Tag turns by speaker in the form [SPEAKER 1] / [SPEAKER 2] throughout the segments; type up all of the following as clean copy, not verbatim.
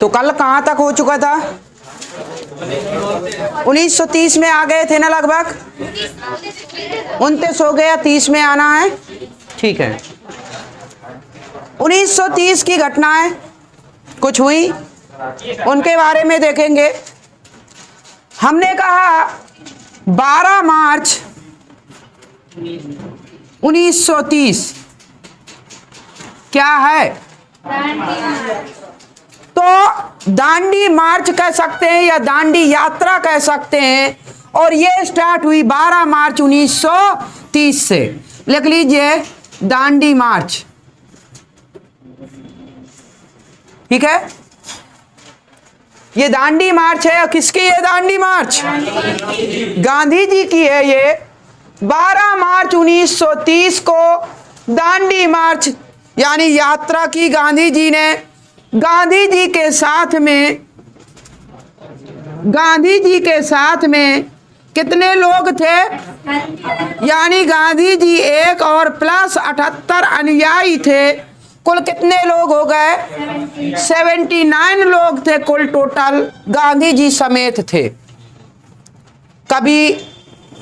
[SPEAKER 1] तो कल कहाँ तक हो चुका था? 1930 में आ गए थे ना लगभग। 29 हो गया, 30 में आना है। ठीक है, 1930 की घटनाएं कुछ हुई, उनके बारे में देखेंगे। हमने कहा 12 मार्च 1930 क्या है? तो दांडी मार्च कह सकते हैं या दांडी यात्रा कह सकते हैं, और ये स्टार्ट हुई 12 मार्च 1930 से। लिख लीजिए दांडी मार्च। ठीक है, ये दांडी मार्च है। किसकी है दांडी मार्च? गांधी जी की है ये। 12 मार्च 1930 को दांडी मार्च यानी यात्रा की गांधी जी ने। गांधी जी के साथ में कितने लोग थे? यानी गांधी जी एक और प्लस 78 अनुयायी थे। कुल कितने लोग हो गए? 79 लोग थे कुल टोटल, गांधी जी समेत थे। कभी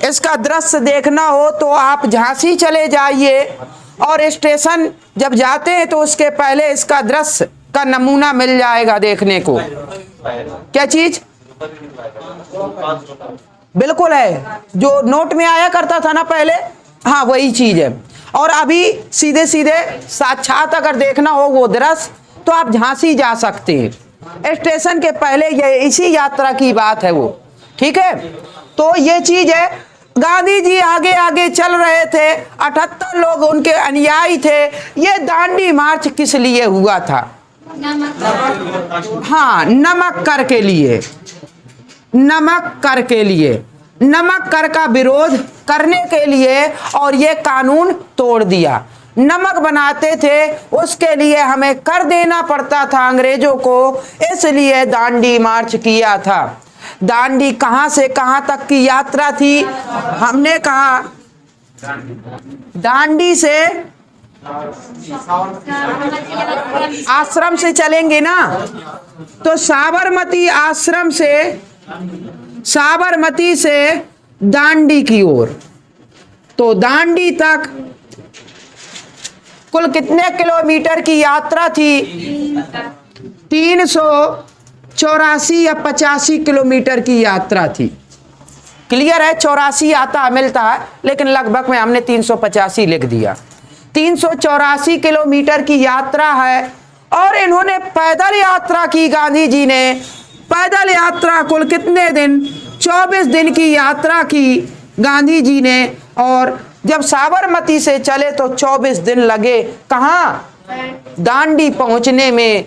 [SPEAKER 1] इसका दृश्य देखना हो तो आप झांसी चले जाइए, और स्टेशन जब जाते हैं तो उसके पहले इसका दृश्य का नमूना मिल जाएगा देखने को। क्या चीज? बिल्कुल है, जो नोट में आया करता था ना पहले, हाँ वही चीज है। और अभी सीधे सीधे साक्षात अगर देखना हो वो दृश्य तो आप झांसी जा सकते हैं। स्टेशन के पहले ये इसी यात्रा की बात है वो। ठीक है, तो ये चीज है। गांधी जी आगे आगे चल रहे थे, 78 लोग उनके अनुयायी थे। ये दांडी मार्च किस लिए हुआ था? हाँ, नमक कर के लिए। नमक कर के लिए, नमक कर का विरोध करने के लिए, और ये कानून तोड़ दिया। नमक बनाते थे, उसके लिए हमें कर देना पड़ता था अंग्रेजों को, इसलिए दांडी मार्च किया था। दांडी कहां से कहां तक की यात्रा थी? हमने कहा दांडी से आश्रम से चलेंगे ना, तो साबरमती से दांडी की ओर। तो दांडी तक कुल कितने किलोमीटर की यात्रा थी? 384 या 85 किलोमीटर की यात्रा थी। क्लियर है? 84 आता मिलता है, लेकिन लगभग में हमने 385 लिख दिया। 384 किलोमीटर की यात्रा है, और इन्होंने पैदल यात्रा की। गांधी जी ने पैदल यात्रा कुल कितने दिन? 24 दिन की यात्रा की गांधी जी ने। और जब साबरमती से चले तो 24 दिन लगे। कहाँ? दांडी पहुंचने में।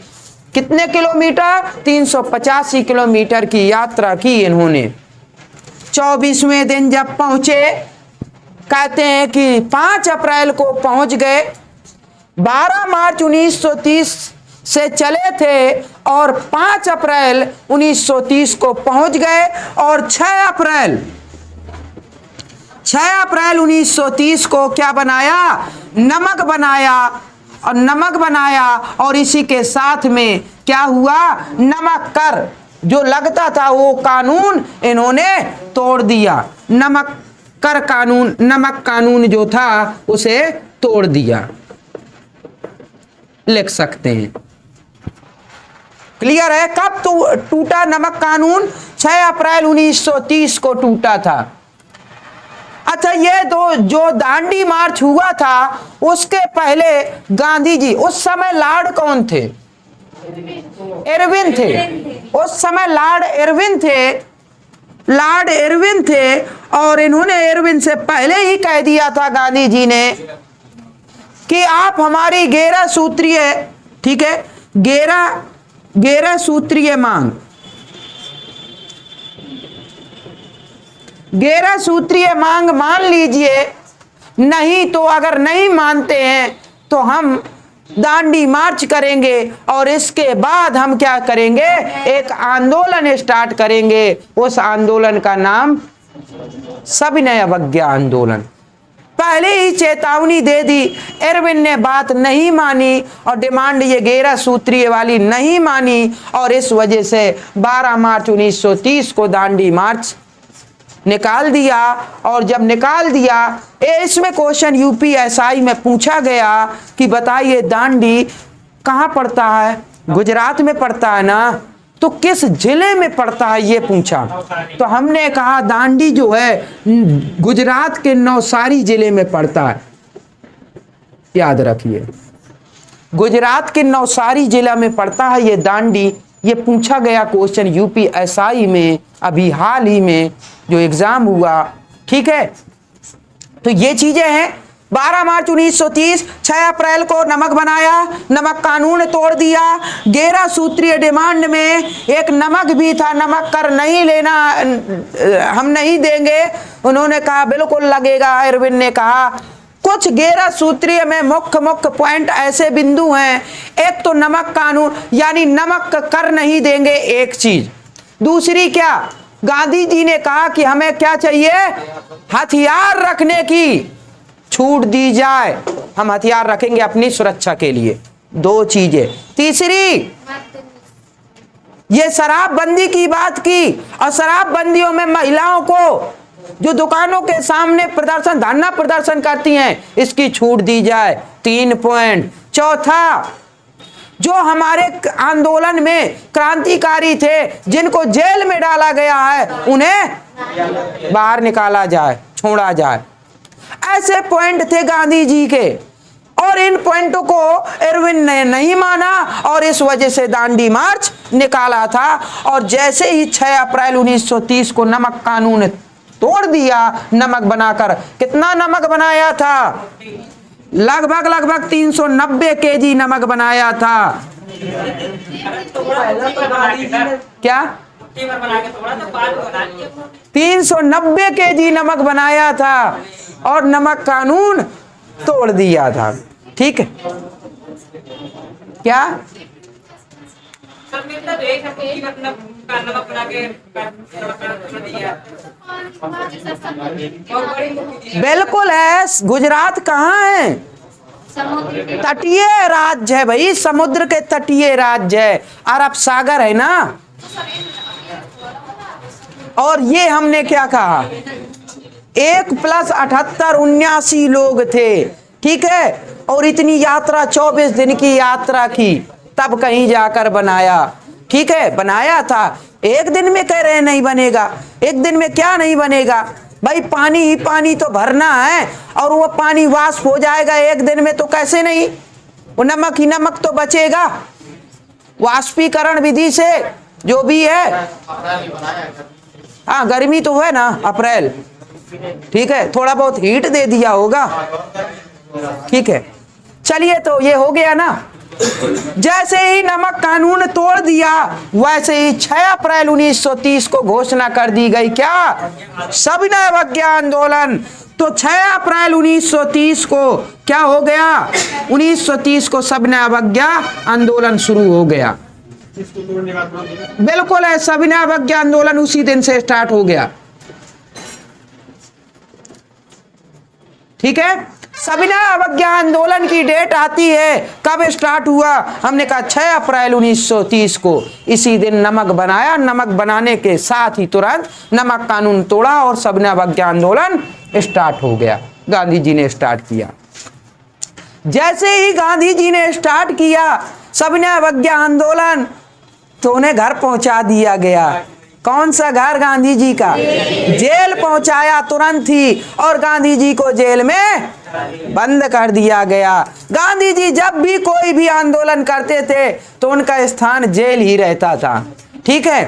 [SPEAKER 1] कितने किलोमीटर? 385 किलोमीटर की यात्रा की इन्होंने। 24वें दिन जब पहुंचे, कहते हैं कि 5 अप्रैल को पहुंच गए। 12 मार्च 1930 से चले थे, और 5 अप्रैल 1930 को पहुंच गए। और 6 अप्रैल 1930 को क्या बनाया? नमक बनाया। और नमक बनाया, और इसी के साथ में क्या हुआ? नमक कर जो लगता था वो कानून इन्होंने तोड़ दिया। नमक कर कानून, नमक कानून जो था उसे तोड़ दिया, लिख सकते हैं। क्लियर है? कब टूटा नमक कानून? 6 अप्रैल 1930 को टूटा था। अच्छा, ये जो दांडी मार्च हुआ था उसके पहले गांधी जी, उस समय लॉर्ड कौन थे? इरविन थे। उस समय लॉर्ड इरविन थे, और इन्होंने इरविन से पहले ही कह दिया था गांधी जी ने कि आप हमारी 11 सूत्रीय, ठीक है, 11 सूत्रीय मांग, 11 सूत्रीय मांग मान लीजिए। नहीं तो अगर नहीं मानते हैं तो हम दांडी मार्च करेंगे, और इसके बाद हम क्या करेंगे? एक आंदोलन स्टार्ट करेंगे। उस आंदोलन का नाम सविनय अवज्ञा आंदोलन। पहले ही चेतावनी दे दी। इरविन ने बात नहीं मानी और डिमांड ये 11 सूत्रीय वाली नहीं मानी और इस वजह से 12 मार्च 1930 को दांडी मार्च निकाल दिया। और जब निकाल दिया, इसमें क्वेश्चन यूपीएसआई में पूछा गया कि बताइए दांडी कहाँ पड़ता है? गुजरात में पड़ता है ना, तो किस जिले में पड़ता है ये पूछा। तो हमने कहा दांडी जो है गुजरात के नवसारी जिले में पड़ता है। याद रखिए, गुजरात के नवसारी जिला में पड़ता है ये दांडी। ये पूछा गया क्वेश्चन यूपीएसआई में अभी हाल ही में जो एग्जाम हुआ। ठीक है, तो ये चीजें हैं। 12 मार्च 1930, 6 अप्रैल को नमक बनाया, नमक कानून तोड़ दिया। 11 सूत्रीय डिमांड में एक नमक भी था, नमक कर नहीं लेना, हम नहीं देंगे। उन्होंने कहा बिल्कुल लगेगा। इरविन ने कहा कुछ 11 सूत्रीय में मुख्य पॉइंट ऐसे बिंदु हैं। एक तो नमक कानून यानी नमक कर नहीं देंगे, एक चीज। दूसरी क्या, गांधी जी ने कहा कि हमें क्या चाहिए, हथियार रखने की छूट दी जाए, हम हथियार रखेंगे अपनी सुरक्षा के लिए। 2 चीजें। तीसरी, ये शराबबंदी की बात की और शराबबंदियों में महिलाओं को जो दुकानों के सामने प्रदर्शन धरना प्रदर्शन करती हैं, इसकी छूट दी जाए। 3 पॉइंट। चौथा, जो हमारे आंदोलन में क्रांतिकारी थे जिनको जेल में डाला गया है, उन्हें बाहर निकाला जाए, छोड़ा जाए। ऐसे पॉइंट थे गांधी जी के और इन पॉइंटों को इरविन ने नहीं माना और इस वजह से दांडी मार्च निकाला था। और जैसे ही 6 अप्रैल 1930 को नमक कानून तोड़ दिया, नमक बनाकर, कितना नमक बनाया था? लगभग 390 केजी नमक बनाया था। क्या 390 केजी नमक बनाया था और नमक कानून तोड़ दिया था। ठीक है, क्या बिल्कुल है। गुजरात कहाँ है? तटीय राज्य है भाई, समुद्र के तटीय राज्य है, अरब सागर है ना। और ये हमने क्या कहा, 1 + 78 79 लोग थे। ठीक है, और इतनी यात्रा 24 दिन की यात्रा की, तब कहीं जाकर बनाया। ठीक है, बनाया था। एक दिन में कह रहे नहीं बनेगा, एक दिन में क्या नहीं बनेगा भाई, पानी ही पानी तो भरना है और वो पानी वाष्प हो जाएगा एक दिन में, तो कैसे नहीं, वो नमक ही नमक तो बचेगा वाष्पीकरण विधि से जो भी है। हाँ, गर्मी तो है ना अप्रैल। ठीक है, थोड़ा बहुत हीट दे दिया होगा। ठीक है, चलिए, तो ये हो गया ना। जैसे ही नमक कानून तोड़ दिया, वैसे ही 6 अप्रैल 1930 को घोषणा कर दी गई, क्या, सविनय अवज्ञा आंदोलन। तो 6 अप्रैल 1930 को क्या हो गया, 1930 को सविनय अवज्ञा आंदोलन शुरू हो गया। बिल्कुल है, सविनय अवज्ञा आंदोलन उसी दिन से स्टार्ट हो गया। ठीक है, सविनय अवज्ञा आंदोलन की डेट आती है, कब स्टार्ट हुआ, हमने कहा 6 अप्रैल 1930 को। इसी दिन नमक बनाया, नमक बनाने के साथ ही तुरंत नमक कानून तोड़ा और सविनय अवज्ञा आंदोलन स्टार्ट हो गया। गांधी जी ने स्टार्ट किया। जैसे ही गांधी जी ने स्टार्ट किया सविनय अवज्ञा आंदोलन, तो उन्हें घर पहुंचा दिया गया। कौन सा घर? गांधी जी का। जेल पहुंचाया तुरंत ही और गांधी जी को जेल में बंद कर दिया गया। गांधी जी जब भी कोई भी आंदोलन करते थे तो उनका स्थान जेल ही रहता था। ठीक है,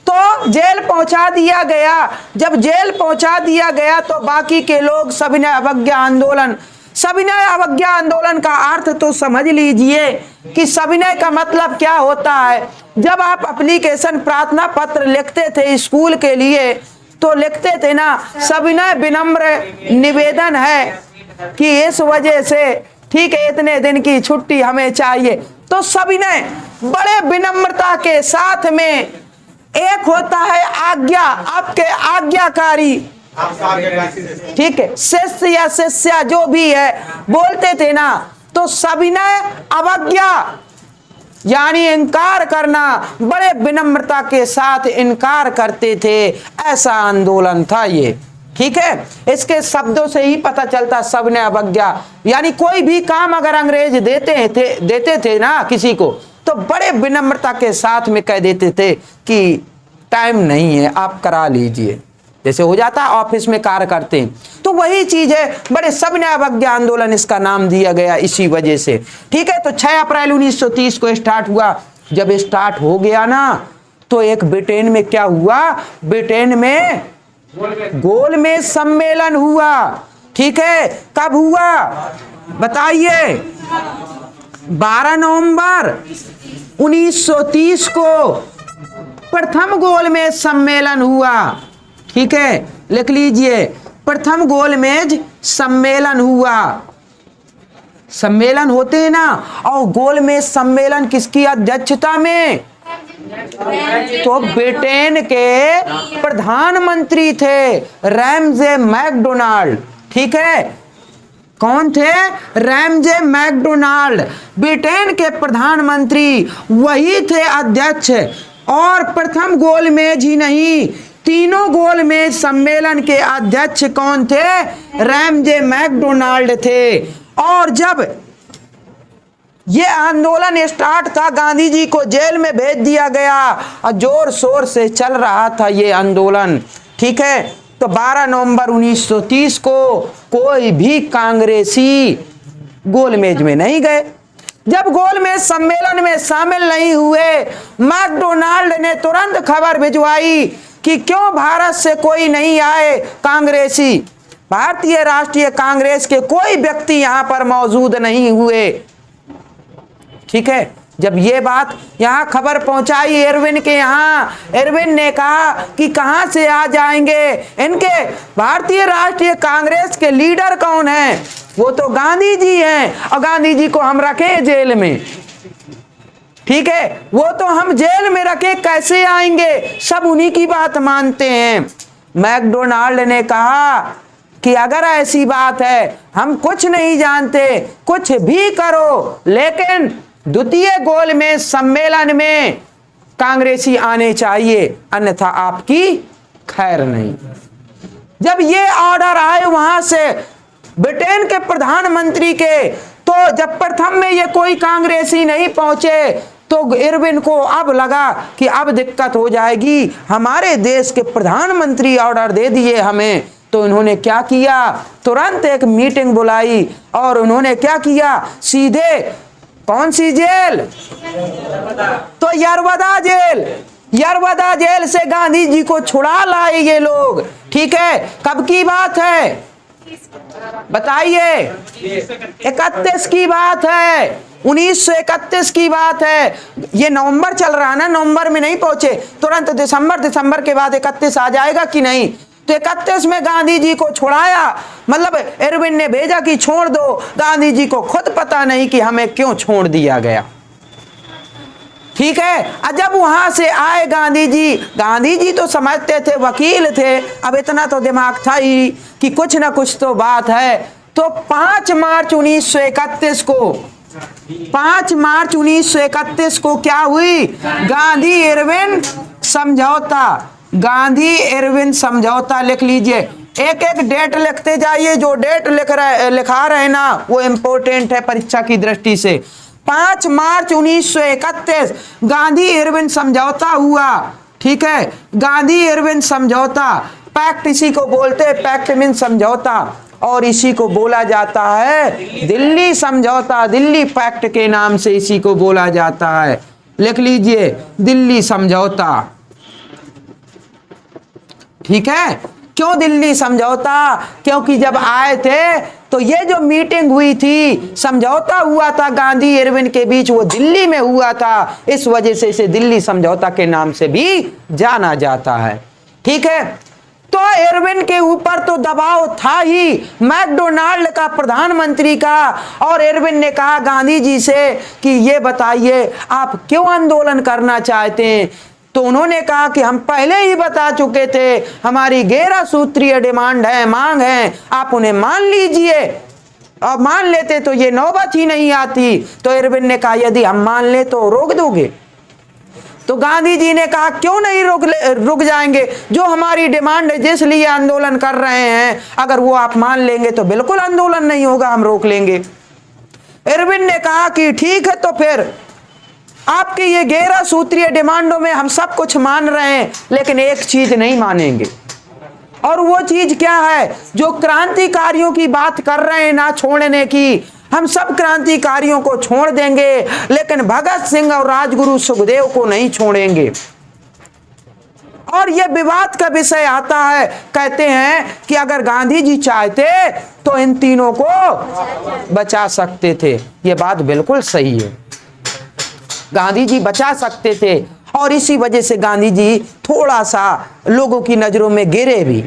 [SPEAKER 1] तो जेल पहुंचा दिया गया। जब जेल पहुंचा दिया गया तो बाकी के लोग सविनय अवज्ञा आंदोलन, सविनय अवज्ञा आंदोलन का अर्थ तो समझ लीजिए कि सविनय का मतलब क्या होता है। जब आप एप्लीकेशन प्रार्थना पत्र लिखते थे स्कूल के लिए तो लिखते थे ना, सविनय विनम्र निवेदन है कि इस वजह से, ठीक है, इतने दिन की छुट्टी हमें चाहिए। तो सविनय बड़े विनम्रता के साथ में, एक होता है आज्ञा, आपके आज्ञाकारी, ठीक है, शिष्य या शिष्या जो भी है बोलते थे ना, तो सविनय अवज्ञा यानी इनकार करना, बड़े विनम्रता के साथ इनकार करते थे, ऐसा आंदोलन था ये। ठीक है, इसके शब्दों से ही पता चलता सविनय अवज्ञा, यानी कोई भी काम अगर अंग्रेज देते थे ना किसी को, तो बड़े विनम्रता के साथ में कह देते थे कि टाइम नहीं है, आप करा लीजिए, जैसे हो जाता ऑफिस में कार्य करते हैं, तो वही चीज है, बड़े सविनय अवज्ञा आंदोलन इसका नाम दिया गया इसी वजह से। ठीक है, तो 6 अप्रैल 1930 को स्टार्ट हुआ। जब स्टार्ट हो गया ना, तो एक ब्रिटेन में क्या हुआ, ब्रिटेन में गोलमेज सम्मेलन हुआ। ठीक है, कब हुआ बताइए? 12 नवंबर 1930 को प्रथम गोलमेज सम्मेलन हुआ। ठीक है, लिख लीजिए, प्रथम गोलमेज सम्मेलन हुआ। सम्मेलन होते हैं ना, और गोलमेज सम्मेलन किसकी अध्यक्षता में? तो ब्रिटेन के प्रधानमंत्री थे रैमजे मैकडोनाल्ड। ठीक है, कौन थे? रैमजे मैकडोनाल्ड, ब्रिटेन के प्रधानमंत्री, वही थे अध्यक्ष। और प्रथम गोलमेज ही नहीं, तीनों गोलमेज सम्मेलन के अध्यक्ष कौन थे? रैमजे मैकडोनाल्ड थे। और जब ये आंदोलन स्टार्ट था, गांधी जी को जेल में भेज दिया गया और जोर शोर से चल रहा था ये आंदोलन। ठीक है, तो 12 नवंबर 1930 को कोई भी कांग्रेसी गोलमेज में नहीं गए। जब गोलमेज सम्मेलन में शामिल नहीं हुए, मैकडोनाल्ड ने तुरंत खबर भिजवाई कि क्यों भारत से कोई नहीं आए कांग्रेसी, भारतीय राष्ट्रीय कांग्रेस के कोई व्यक्ति यहां पर मौजूद नहीं हुए। ठीक है, जब ये बात यहाँ खबर पहुंचाई इरविन के यहाँ, इरविन ने कहा कि कहां से आ जाएंगे, इनके भारतीय राष्ट्रीय कांग्रेस के लीडर कौन हैं? वो तो गांधी जी हैं, और गांधी जी को हम रखे जेल में। ठीक है, वो तो हम जेल में रखे कैसे आएंगे, सब उन्हीं की बात मानते हैं। मैकडोनाल्ड ने कहा कि अगर ऐसी बात है, हम कुछ नहीं जानते, कुछ भी करो, लेकिन द्वितीय गोलमेज सम्मेलन में कांग्रेसी आने चाहिए, अन्यथा आपकी खैर नहीं। जब ये ऑर्डर आए वहां से ब्रिटेन के प्रधानमंत्री के, तो जब प्रथम में ये कोई कांग्रेसी नहीं पहुंचे, तो इरविन को अब लगा कि अब दिक्कत हो जाएगी, हमारे देश के प्रधानमंत्री ऑर्डर दे दिए हमें। तो इन्होंने क्या किया, तुरंत एक मीटिंग बुलाई और उन्होंने क्या किया, सीधे कौन सी जेल? तो यरवदा जेल, यरवदा जेल से गांधी जी को छुड़ा लाए ये लोग। ठीक है, कब की बात है बताइए? 31 की बात है, 1931 की बात है। ये नवंबर चल रहा है ना, नवंबर में नहीं पहुंचे, तुरंत दिसंबर के बाद 31 आ जाएगा कि नहीं? तो 31 में गांधी जी को छुड़ाया, मतलब इरविन ने भेजा कि छोड़ दो, गांधी जी को खुद पता नहीं कि हमें क्यों छोड़ दिया गया। ठीक है, जब वहां से आए गांधी जी तो समझते थे, वकील थे, अब इतना तो दिमाग था ही कि कुछ ना कुछ तो बात है। तो 5 मार्च 1931 को क्या हुई? गांधी इरविन समझौता, गांधी इरविन समझौता लिख लीजिए, एक एक डेट लिखते जाइए, जो डेट लिखा रहे ना वो इंपॉर्टेंट है परीक्षा की दृष्टि से। 5 मार्च 1931 गांधी इरविन समझौता हुआ। ठीक है, गांधी इरविन समझौता, पैक्ट इसी को बोलते हैं, पैक्ट मीन समझौता, और इसी को बोला जाता है दिल्ली समझौता, दिल्ली पैक्ट के नाम से इसी को बोला जाता है। लिख लीजिए, दिल्ली समझौता। ठीक है, क्यों दिल्ली समझौता? क्योंकि जब आए थे तो ये जो मीटिंग हुई थी, समझौता हुआ था गांधी इरविन के बीच, वो दिल्ली में हुआ था, इस वजह से इसे दिल्ली समझौता के नाम से भी जाना जाता है। ठीक है, तो इरविन के ऊपर तो दबाव था ही मैकडोनाल्ड का, प्रधानमंत्री का, और इरविन ने कहा गांधी जी से कि ये बताइए आप क्यों आंदोलन करना चाहते हैं, तो उन्होंने कहा कि हम पहले ही बता चुके थे, हमारी 11 सूत्रीय डिमांड है, मांग है, आप उन्हें मान लीजिए। और मान लेते तो ये नौबत ही नहीं आती। तो इरविन ने कहा यदि हम मान ले तो रोक दोगे? तो गांधी जी ने कहा क्यों नहीं रुक जाएंगे, जो हमारी डिमांड है, जिस लिए आंदोलन कर रहे हैं, अगर वो आप मान लेंगे तो बिल्कुल आंदोलन नहीं होगा, हम रोक लेंगे। इरविन ने कहा कि ठीक है, तो फिर आपकी ये 11 सूत्रीय डिमांडों में हम सब कुछ मान रहे हैं, लेकिन एक चीज नहीं मानेंगे। और वो चीज क्या है? जो क्रांतिकारियों की बात कर रहे हैं ना छोड़ने की, हम सब क्रांतिकारियों को छोड़ देंगे, लेकिन भगत सिंह और राजगुरु सुखदेव को नहीं छोड़ेंगे। और यह विवाद का विषय आता है। कहते हैं कि अगर गांधी जी चाहते तो इन तीनों को बचा सकते थे। यह बात बिल्कुल सही है, गांधी जी बचा सकते थे। और इसी वजह से गांधी जी थोड़ा सा लोगों की नजरों में गिरे भी,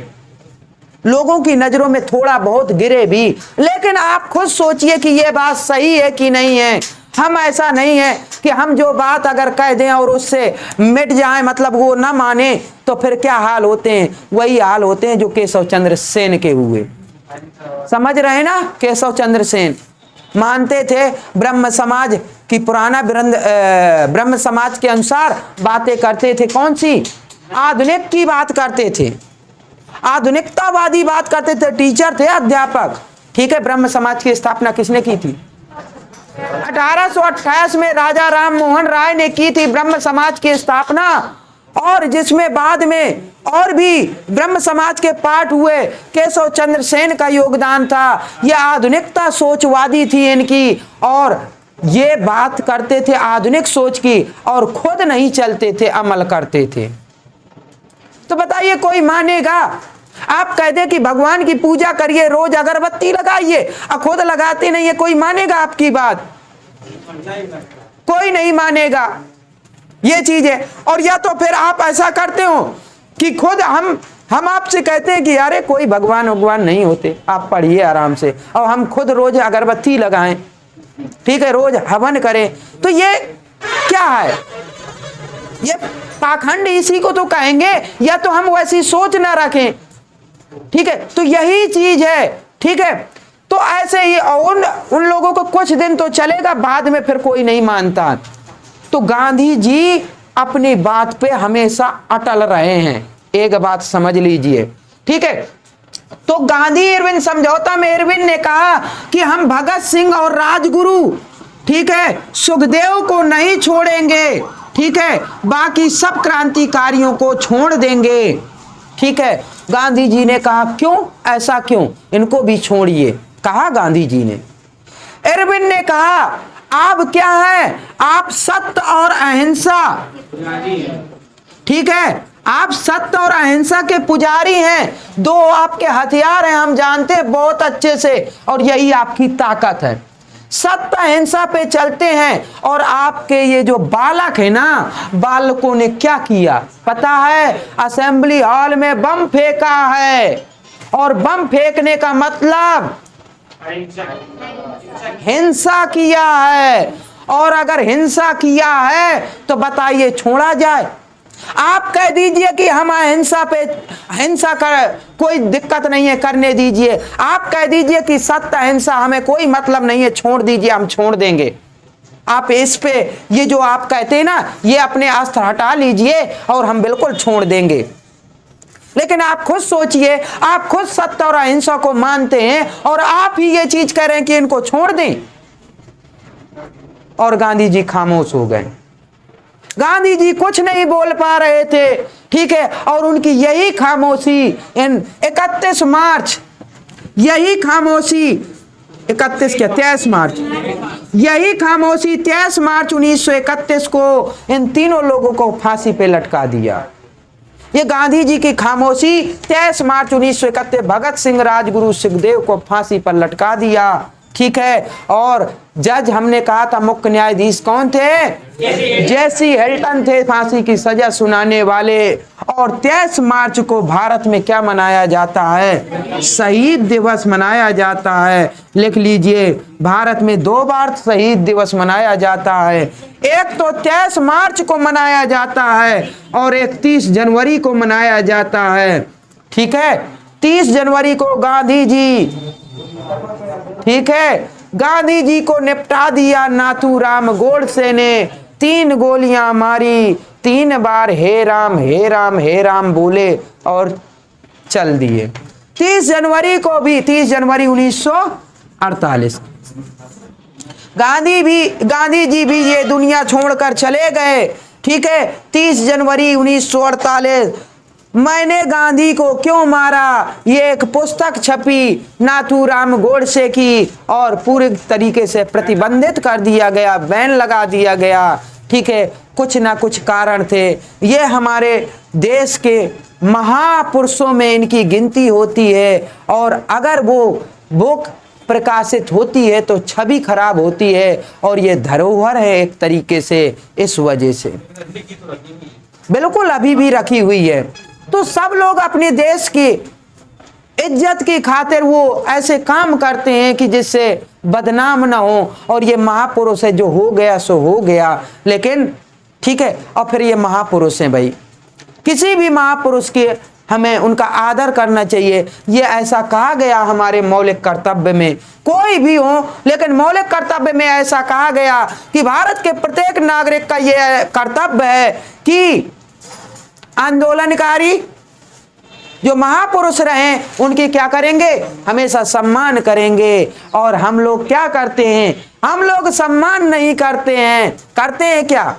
[SPEAKER 1] लोगों की नजरों में थोड़ा बहुत गिरे भी। लेकिन आप खुद सोचिए कि यह बात सही है कि नहीं है। हम ऐसा नहीं है कि हम जो बात अगर कह दें और उससे मिट जाए, मतलब वो ना माने, तो फिर क्या हाल होते हैं? वही हाल होते हैं जो केशव चंद्र सेन के हुए। समझ रहे ना? केशव चंद्र सेन मानते थे ब्रह्म समाज की, पुराना ब्रह्म समाज के अनुसार बातें करते थे। कौन सी? आधुनिक की बात करते थे, आधुनिकतावादी बात करते थे, टीचर थे, अध्यापक। ठीक है, ब्रह्म समाज की स्थापना किसने की थी? 1828 में राजा राम मोहन राय ने की थी ब्रह्म समाज की स्थापना, और जिसमें बाद में और भी ब्रह्म समाज के पार्ट हुए। केशव चंद्र सेन का योगदान था। यह आधुनिकता सोचवादी थी इनकी, और ये बात करते थे आधुनिक सोच की, और खुद नहीं चलते थे, अमल करते थे। तो बताइए कोई मानेगा? आप कह दें कि भगवान की पूजा करिए, रोज अगरबत्ती लगाइए, और खुद लगाते नहीं है, कोई मानेगा आपकी बात? कोई नहीं मानेगा। ये चीज है। और या तो फिर आप ऐसा करते हो कि खुद हम आपसे कहते हैं कि अरे कोई भगवान नहीं होते, आप पढ़िए आराम से, और हम खुद रोज अगरबत्ती लगाएं, ठीक है, रोज हवन करें। तो ये क्या है? ये पाखंड इसी को तो कहेंगे, या तो हम वैसी सोच ना रखें। ठीक है, तो यही चीज है। ठीक है, तो ऐसे ही उन लोगों को कुछ दिन तो चलेगा, बाद में फिर कोई नहीं मानता। तो गांधी जी अपनी बात पे हमेशा अटल रहे हैं, एक बात समझ लीजिए। ठीक है, तो गांधी इरविन समझौता में इरविन ने कहा कि हम भगत सिंह और राजगुरु, ठीक है, सुखदेव को नहीं छोड़ेंगे। ठीक है, बाकी सब क्रांतिकारियों को छोड़ देंगे। ठीक है, गांधी जी ने कहा क्यों, ऐसा क्यों, इनको भी छोड़िए, कहा गांधी जी ने। इरविन ने कहा आप क्या है? आप सत्य और अहिंसा, ठीक है, आप सत्य और अहिंसा के पुजारी हैं। दो आपके हथियार हैं, हम जानते हैं बहुत अच्छे से, और यही आपकी ताकत है। सत्य अहिंसा पे चलते हैं। और आपके ये जो बालक है ना, बालकों ने क्या किया पता है? असेंबली हॉल में बम फेंका है। और बम फेंकने का मतलब हिंसा किया है। और अगर हिंसा किया है तो बताइए छोड़ा जाए? आप कह दीजिए कि हम हिंसा कर कोई दिक्कत नहीं है, करने दीजिए। आप कह दीजिए कि सत्य अहिंसा हमें कोई मतलब नहीं है, छोड़ दीजिए, हम छोड़ देंगे। आप इस पे ये जो आप कहते हैं ना, ये अपने अस्त्र हटा लीजिए और हम बिल्कुल छोड़ देंगे। लेकिन आप खुद सोचिए, आप खुद सत्य और अहिंसा को मानते हैं और आप ही ये चीज कह रहे हैं कि इनको छोड़ दें। और गांधी जी खामोश हो गए। गांधी जी कुछ नहीं बोल पा रहे थे। ठीक है, और उनकी यही खामोशी इन 31 मार्च, यही खामोशी 31 क्या 23 मार्च, यही खामोशी 23 मार्च 1931 को इन तीनों लोगों को फांसी पे लटका दिया। ये गांधी जी की खामोशी 23 मार्च 1931 भगत सिंह, राजगुरु, सुखदेव को फांसी पर लटका दिया। ठीक है। और जज हमने कहा था मुख्य न्यायाधीश कौन थे? जेसी हेल्टन थे, फांसी की सजा सुनाने वाले। और 23 मार्च को भारत में क्या मनाया जाता है? शहीद दिवस मनाया जाता है। लिख लीजिए, भारत में 2 बार शहीद दिवस मनाया जाता है। एक तो 23 मार्च को मनाया जाता है और 31 जनवरी को मनाया जाता है। ठीक है, 30 जनवरी को गांधी जी, ठीक है, गांधी जी को निपटा दिया नाथूराम गोडसे ने। 3 गोलियां मारी, 3 बार हे राम हे राम हे राम बोले और चल दिए। 30 जनवरी को भी, 30 जनवरी 1948 गांधी जी भी ये दुनिया छोड़कर चले गए। ठीक है, 30 जनवरी 1948 मैंने गांधी को क्यों मारा, ये एक पुस्तक छपी नाथूराम गोडसे की और पूरे तरीके से प्रतिबंधित कर दिया गया, बैन लगा दिया गया। ठीक है, कुछ ना कुछ कारण थे। ये हमारे देश के महापुरुषों में इनकी गिनती होती है और अगर वो बुक प्रकाशित होती है तो छवि खराब होती है और ये धरोहर है एक तरीके से। इस वजह से बिल्कुल अभी भी रखी हुई है। तो सब लोग अपने देश की इज्जत की खातिर वो ऐसे काम करते हैं कि जिससे बदनाम ना हो। और ये महापुरुष है, जो हो गया सो हो गया। लेकिन ठीक है, और फिर ये महापुरुष हैं भाई, किसी भी महापुरुष के हमें उनका आदर करना चाहिए। ये ऐसा कहा गया हमारे मौलिक कर्तव्य में, कोई भी हो, लेकिन मौलिक कर्तव्य में ऐसा कहा गया कि भारत के प्रत्येक नागरिक का ये कर्तव्य है कि आंदोलनकारी जो महापुरुष रहे उनकी क्या करेंगे? हमेशा सम्मान करेंगे। और हम लोग क्या करते हैं? हम लोग सम्मान नहीं करते हैं। करते हैं क्या?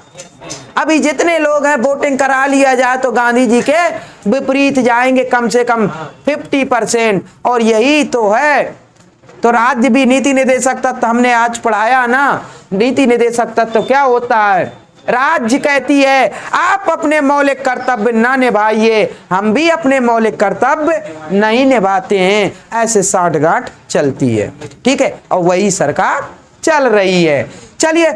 [SPEAKER 1] अभी जितने लोग हैं वोटिंग करा लिया जाए तो गांधी जी के विपरीत जाएंगे कम से कम 50%। और यही तो है। तो राज्य भी नीति निर्देशक तत्व हमने आज पढ़ाया ना, नीति निर्देशक तत्व क्या होता है? राज्य कहती है आप अपने मौलिक कर्तव्य ना निभाइए, हम भी अपने मौलिक कर्तव्य नहीं निभाते हैं। ऐसे साठगांठ चलती है। ठीक है, और वही सरकार चल रही है। चलिए,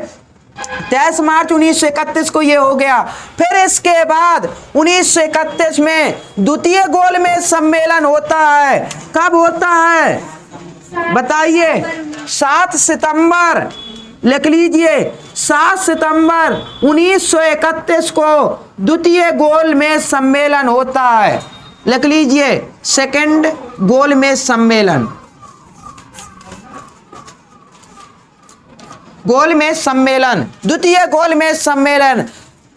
[SPEAKER 1] 23 मार्च 1931 को ये हो गया। फिर इसके बाद 1931 में द्वितीय गोलमेज सम्मेलन होता है। कब होता है बताइए? 7 सितंबर, लिख लीजिए, 7 सितंबर 1931 को द्वितीय गोलमेज सम्मेलन होता है। लिख लीजिए, सेकंड गोलमेज सम्मेलन, गोलमेज सम्मेलन, द्वितीय गोलमेज सम्मेलन।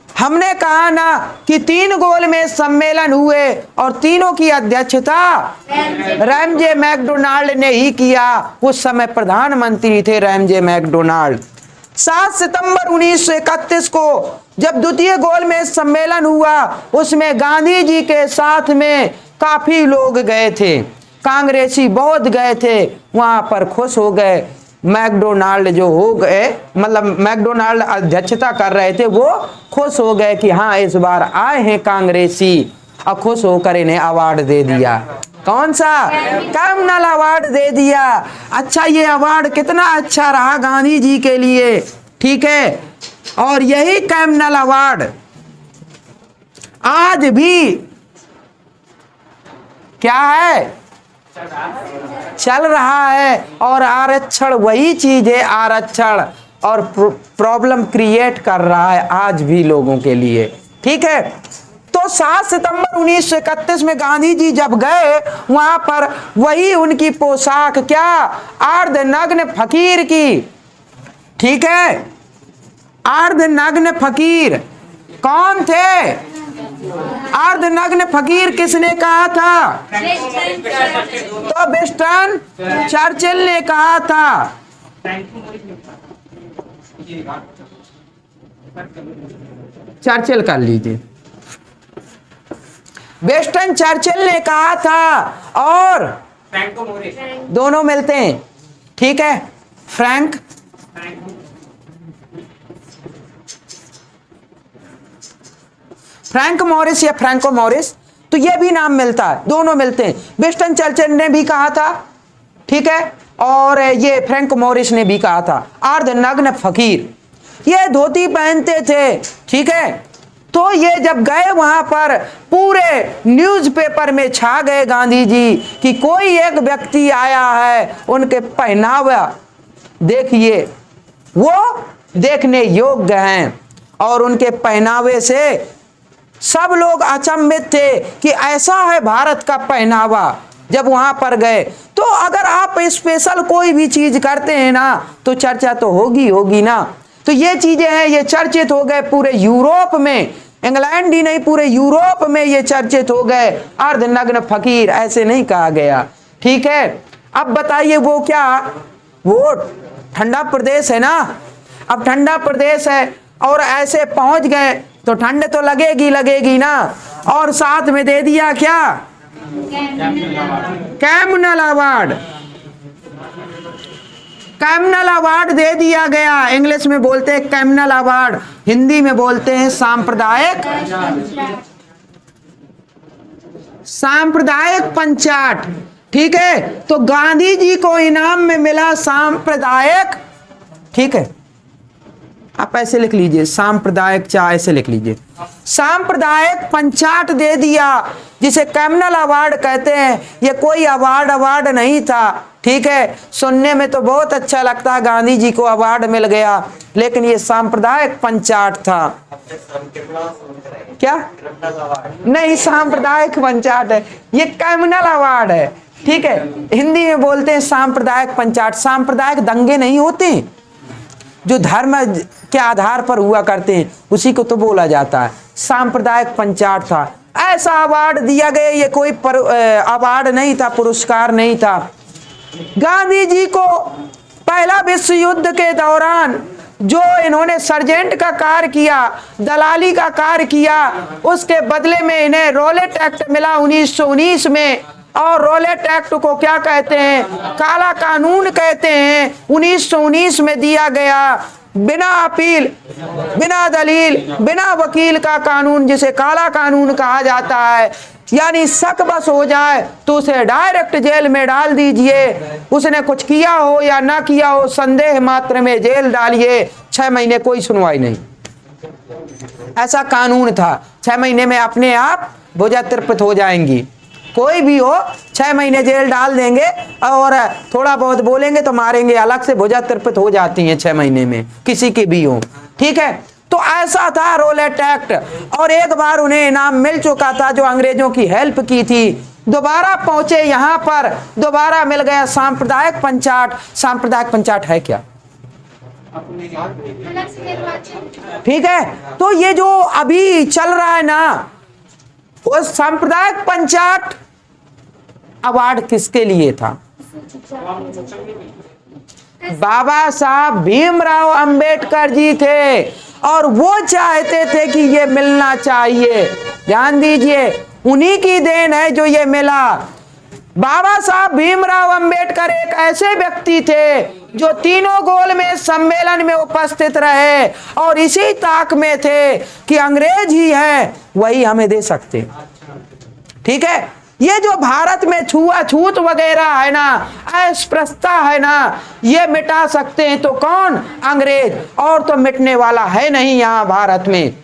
[SPEAKER 1] हमने कहा ना कि 3 गोलमेज सम्मेलन हुए और तीनों की अध्यक्षता रैमजे मैकडोनाल्ड ने ही किया। उस समय प्रधानमंत्री थे रैमजे मैकडोनाल्ड। 7 सितंबर 1931 को जब द्वितीय गोलमेज सम्मेलन हुआ, उसमें गांधी जी के साथ में काफी लोग गए थे, कांग्रेसी बहुत गए थे। वहां पर खुश हो गए। मैकडोनाल्ड जो हो गए, मतलब मैकडोनाल्ड अध्यक्षता कर रहे थे, वो खुश हो गए कि हाँ इस बार आए हैं कांग्रेसी, और खुश होकर इन्हें अवार्ड दे दिया। कौन सा? कैमनल अवार्ड दे दिया। अच्छा, ये अवार्ड कितना अच्छा रहा गांधी जी के लिए। ठीक है, और यही कैमनल अवार्ड आज भी क्या है? चल रहा है। और आरक्षण वही चीज है, आरक्षण, और प्रॉब्लम क्रिएट कर रहा है आज भी लोगों के लिए। ठीक है, तो 7 सितंबर 1931 में गांधी जी जब गए, वहां पर वही उनकी पोशाक क्या? अर्धनग्न फकीर की। ठीक है, अर्धनग्न फकीर कौन थे? अर्धनग्न फकीर किसने कहा था? तो विंस्टन चर्चिल ने कहा था। चर्चिल कर लीजिए। विंस्टन चर्चिल ने कहा था और दोनों मिलते हैं। ठीक है, फ्रैंक मॉरिस या फ्रैंको मॉरिस, तो ये भी नाम मिलता है, दोनों मिलते हैं। विंस्टन चर्चिल ने भी कहा था। ठीक है, और ये फ्रैंक मॉरिस ने भी कहा था, अर्धनग्न फकीर, ये धोती पहनते थे, ठीक है। तो ये जब गए वहां पर पूरे न्यूज़पेपर में छा गए गांधी जी कि कोई एक व्यक्ति आया है, उनके पहनावा देखिए वो देखने योग्य हैं, और उनके पहनावे से सब लोग अचंभित थे कि ऐसा है भारत का पहनावा। जब वहां पर गए तो अगर आप स्पेशल कोई भी चीज करते हैं ना तो चर्चा तो होगी ना। तो ये चीजें हैं, ये चर्चित हो गए पूरे यूरोप में, इंग्लैंड ही नहीं पूरे यूरोप में ये चर्चित हो गए। अर्धनग्न फकीर ऐसे नहीं कहा गया, ठीक है। अब बताइए वो क्या, वो ठंडा प्रदेश है ना, अब ठंडा प्रदेश है और ऐसे पहुंच गए तो ठंड तो लगेगी ना, और साथ में दे दिया क्या, कैमनल अवार्ड, कैमनल अवार्ड दे दिया गया। इंग्लिश में बोलते हैं कैमनल अवार्ड, हिंदी में बोलते हैं सांप्रदायिक पंचाट, ठीक है। तो गांधी जी को इनाम में मिला सांप्रदायिक, ठीक है, आप ऐसे लिख लीजिए, सांप्रदायिक, चाहे ऐसे लिख लीजिए, सांप्रदायिक पंचाट दे दिया, जिसे कैमनल अवार्ड कहते हैं। ये कोई अवार्ड नहीं था, ठीक है। सुनने में तो बहुत अच्छा लगता है गांधी जी को अवार्ड मिल गया, लेकिन ये सांप्रदायिक पंचाट था। क्या नहीं, सांप्रदायिक पंचाट है, ये कैमनल अवार्ड है, ठीक है। हिंदी में बोलते हैं सांप्रदायिक पंचाट। सांप्रदायिक दंगे नहीं होते जो धर्म के आधार पर हुआ करते हैं, उसी को तो बोला जाता है। सांप्रदायिक पंचाट था, ऐसा अवार्ड दिया गया। ये कोई अवार्ड नहीं था, पुरस्कार नहीं था। गांधी जी को पहला विश्व युद्ध के दौरान जो इन्होंने सर्जेंट का कार्य किया, दलाली का कार्य किया, उसके बदले में इन्हें रॉलेट एक्ट मिला 1919 में। और रॉलेट एक्ट को क्या कहते हैं, काला कानून कहते हैं। 1919 में दिया गया, बिना अपील, बिना दलील, बिना वकील का कानून, जिसे काला कानून कहा जाता है। यानी शक बस हो जाए तो उसे डायरेक्ट जेल में डाल दीजिए, उसने कुछ किया हो या ना किया हो, संदेह मात्र में जेल डालिए, 6 महीने कोई सुनवाई नहीं। ऐसा कानून था। 6 महीने में अपने आप भुजा तृप्त हो जाएंगी, कोई भी हो 6 महीने जेल डाल देंगे, और थोड़ा बहुत बोलेंगे तो मारेंगे, अलग से भुजा तृप्त हो जाती हैं 6 महीने में, किसी की भी हो, ठीक है। तो ऐसा था रॉलेट एक्ट। और एक बार उन्हें इनाम मिल चुका था, जो अंग्रेजों की हेल्प की थी। दोबारा पहुंचे यहां पर, दोबारा मिल गया सांप्रदायिक पंचाट। सांप्रदायिक पंचाट है क्या, ठीक है। तो ये जो अभी चल रहा है ना, वो सांप्रदायिक पंचाट अवार्ड किसके लिए था, बाबा साहब भीमराव अंबेडकर जी थे, और वो चाहते थे कि ये मिलना चाहिए। ध्यान दीजिए, उन्हीं की देन है जो ये मिला। बाबा साहब भीमराव अंबेडकर एक ऐसे व्यक्ति थे जो तीनों गोल में सम्मेलन में उपस्थित रहे, और इसी ताक में थे कि अंग्रेज ही हैं वही हमें दे सकते, ठीक है। ये जो भारत में छुआछूत वगैरह है ना, अस्पृश्यता है ना, ये मिटा सकते हैं तो कौन, अंग्रेज, और तो मिटने वाला है नहीं यहाँ भारत में।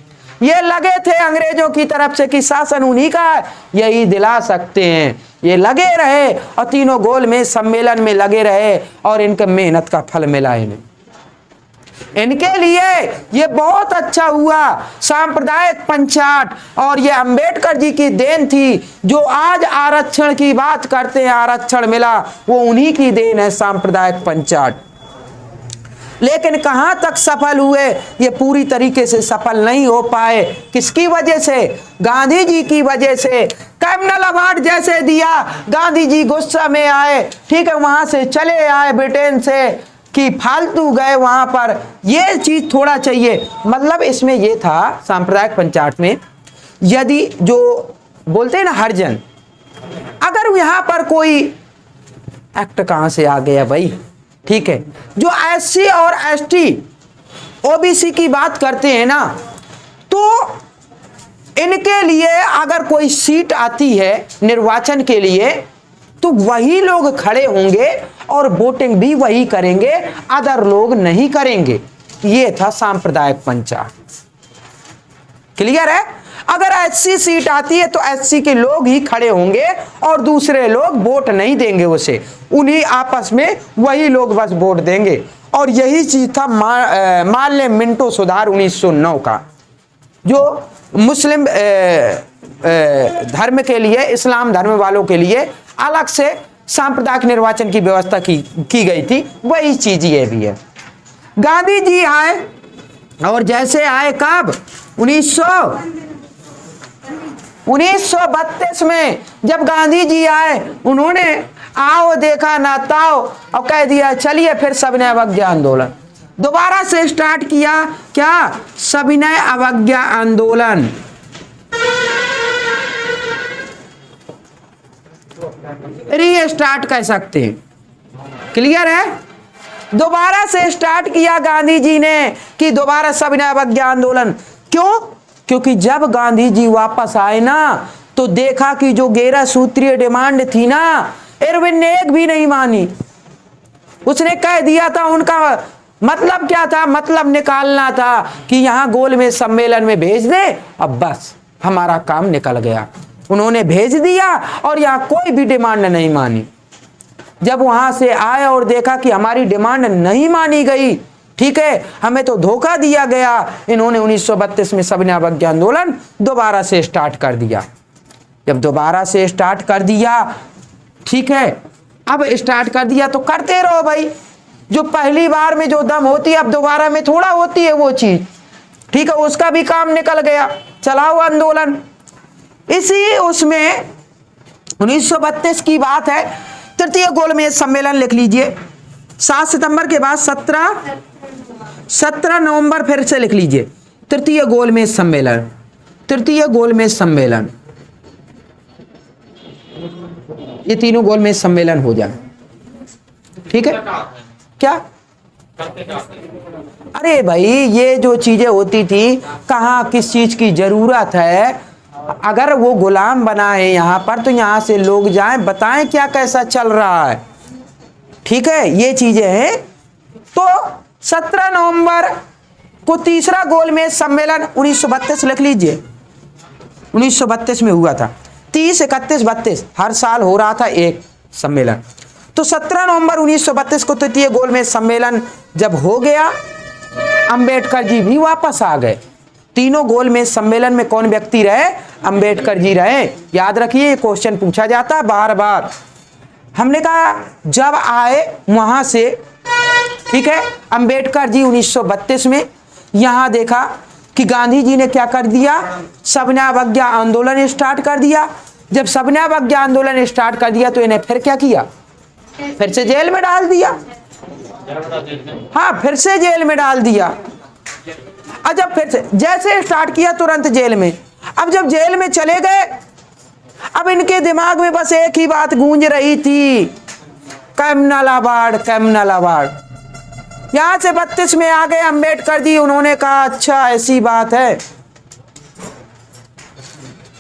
[SPEAKER 1] ये लगे थे अंग्रेजों की तरफ से कि शासन उन्हीं का, यही दिला सकते हैं। ये लगे रहे और तीनों गोल में सम्मेलन में लगे रहे, और इनके मेहनत का फल मिला इन्हें। इनके लिए ये बहुत अच्छा हुआ सांप्रदायिक पंचाट, और ये अंबेडकर जी की देन थी। जो आज आरक्षण की बात करते हैं, आरक्षण मिला, वो उन्हीं की देन है, सांप्रदायिक पंचाट। लेकिन कहां तक सफल हुए, ये पूरी तरीके से सफल नहीं हो पाए। किसकी वजह से, गांधी जी की वजह से। कैमनल अवार्ड जैसे दिया, गांधी जी गुस्सा में आए, ठीक है, वहां से चले आए ब्रिटेन से, कि फालतू गए वहां पर। ये चीज थोड़ा चाहिए, मतलब इसमें ये था सांप्रदायिक पंचाट में, यदि जो बोलते हैं ना हरिजन, अगर यहां पर कोई एक्ट कहां से आ गया भाई, ठीक है, जो एससी और एसटी ओबीसी की बात करते हैं ना, तो इनके लिए अगर कोई सीट आती है निर्वाचन के लिए, तो वही लोग खड़े होंगे और वोटिंग भी वही करेंगे, अदर लोग नहीं करेंगे। ये था सांप्रदायिक पंचायत। क्लियर है? अगर एससी सीट आती है तो एससी के लोग ही खड़े होंगे और दूसरे लोग वोट नहीं देंगे उसे, उन्हीं आपस में वही लोग बस वोट देंगे। और यही चीज था माल्य मिंटो सुधार 1909 का, जो मुस्लिम धर्म के लिए, इस्लाम धर्म वालों के लिए अलग से सांप्रदायिक निर्वाचन की व्यवस्था की गई थी। वही चीज ये भी है। गांधी जी आए और जैसे आए कब 1932 में जब गांधी जी आए, उन्होंने आओ देखा ना ताओ और कह दिया चलिए फिर सविनय अवज्ञा आंदोलन दोबारा से स्टार्ट किया। क्या? सविनय अवज्ञा आंदोलन। रीस्टार्ट कह सकते हैं। क्लियर है? दोबारा से स्टार्ट किया गांधी जी ने कि दोबारा सविनय अवज्ञा आंदोलन। क्यों? क्योंकि जब गांधी जी वापस आए ना तो देखा कि जो 11 सूत्रीय डिमांड थी ना, इरविन ने एक भी नहीं मानी। उसने कह दिया था, उनका मतलब क्या था? मतलब निकालना था कि यहां गोलमेज सम्मेलन में भेज दे, अब बस हमारा काम निकल गया। उन्होंने भेज दिया और यहां कोई भी डिमांड नहीं मानी। जब वहां से आए और देखा कि हमारी डिमांड नहीं मानी गई, ठीक है, हमें तो धोखा दिया गया, इन्होंने 1932 में सविनय अवज्ञा आंदोलन दोबारा से स्टार्ट कर दिया। जब दोबारा से स्टार्ट कर दिया, ठीक है, अब स्टार्ट कर दिया तो करते रहो भाई। जो पहली बार में जो दम होती है अब दोबारा में थोड़ा होती है वो चीज, ठीक है, उसका भी काम निकल गया, चलाओ आंदोलन। इसी उसमें 1932 की बात है। तृतीय गोलमेज सम्मेलन लिख लीजिए। 7 सितंबर के बाद 17 नवंबर फिर से लिख लीजिए। तृतीय गोलमेज सम्मेलन, तृतीय गोलमेज सम्मेलन, ये तीनों गोलमेज सम्मेलन हो जाए। ठीक है? क्या? अरे भाई ये जो चीजें होती थी, कहाँ किस चीज की जरूरत है, अगर वो गुलाम बना है यहाँ पर तो यहाँ से लोग जाएं, बताएं क्या कैसा चल रहा है। ठीक है, ये चीजें हैं। तो 17 नवंबर को तीसरा गोलमेज सम्मेलन 1932 लिख लीजिए, 1932 में हुआ था। 30, 31, 32 हर साल हो रहा था एक सम्मेलन। तो 17 नवंबर 1932 को तृतीय गोलमेज सम्मेलन जब हो गया, अंबेडकर जी भी वापस आ गए। तीनों गोलमेज सम्मेलन में कौन व्यक्ति रहे? अंबेडकर जी रहे। याद रखिए, क्वेश्चन पूछा जाता बार बार। हमने कहा जब आए वहां से, ठीक है, अंबेडकर जी 1932 में, यहां देखा कि गांधी जी ने क्या कर दिया, सविनय अवज्ञा आंदोलन स्टार्ट कर दिया। जब सविनय अवज्ञा आंदोलन स्टार्ट कर दिया तो इन्हें फिर क्या किया? फिर से जेल में डाल दिया। हाँ, फिर से जेल में डाल दिया। अब जब फिर से जैसे स्टार्ट किया तुरंत जेल में। अब जब जेल में चले गए, अब इनके दिमाग में बस एक ही बात गूंज रही थी, कम्युनल अवार्ड, कम्युनल अवार्ड। यहां से 32 में आ गए अंबेडकर जी, उन्होंने कहा अच्छा ऐसी बात है।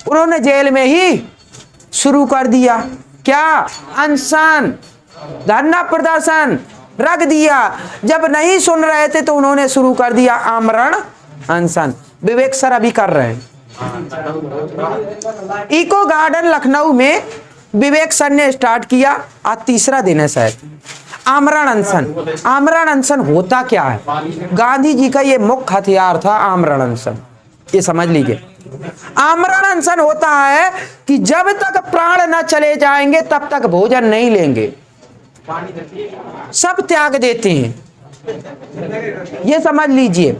[SPEAKER 1] उन्होंने जेल में ही शुरू कर दिया क्या? अनशन, धरना प्रदर्शन रख दिया। जब नहीं सुन रहे थे तो उन्होंने शुरू कर दिया आमरण अनशन। विवेक सर अभी कर रहे हैं। इको गार्डन लखनऊ में विवेक सर ने स्टार्ट किया, आज तीसरा दिन है शायद। आमरण अनशन। आमरण अनशन होता क्या है? गांधी जी का ये मुख्य हथियार था आमरण अनशन, ये समझ लीजिए। आमरण अनशन होता है कि जब तक प्राण न चले जाएंगे तब तक भोजन नहीं लेंगे, सब त्याग देते हैं, ये समझ लीजिए।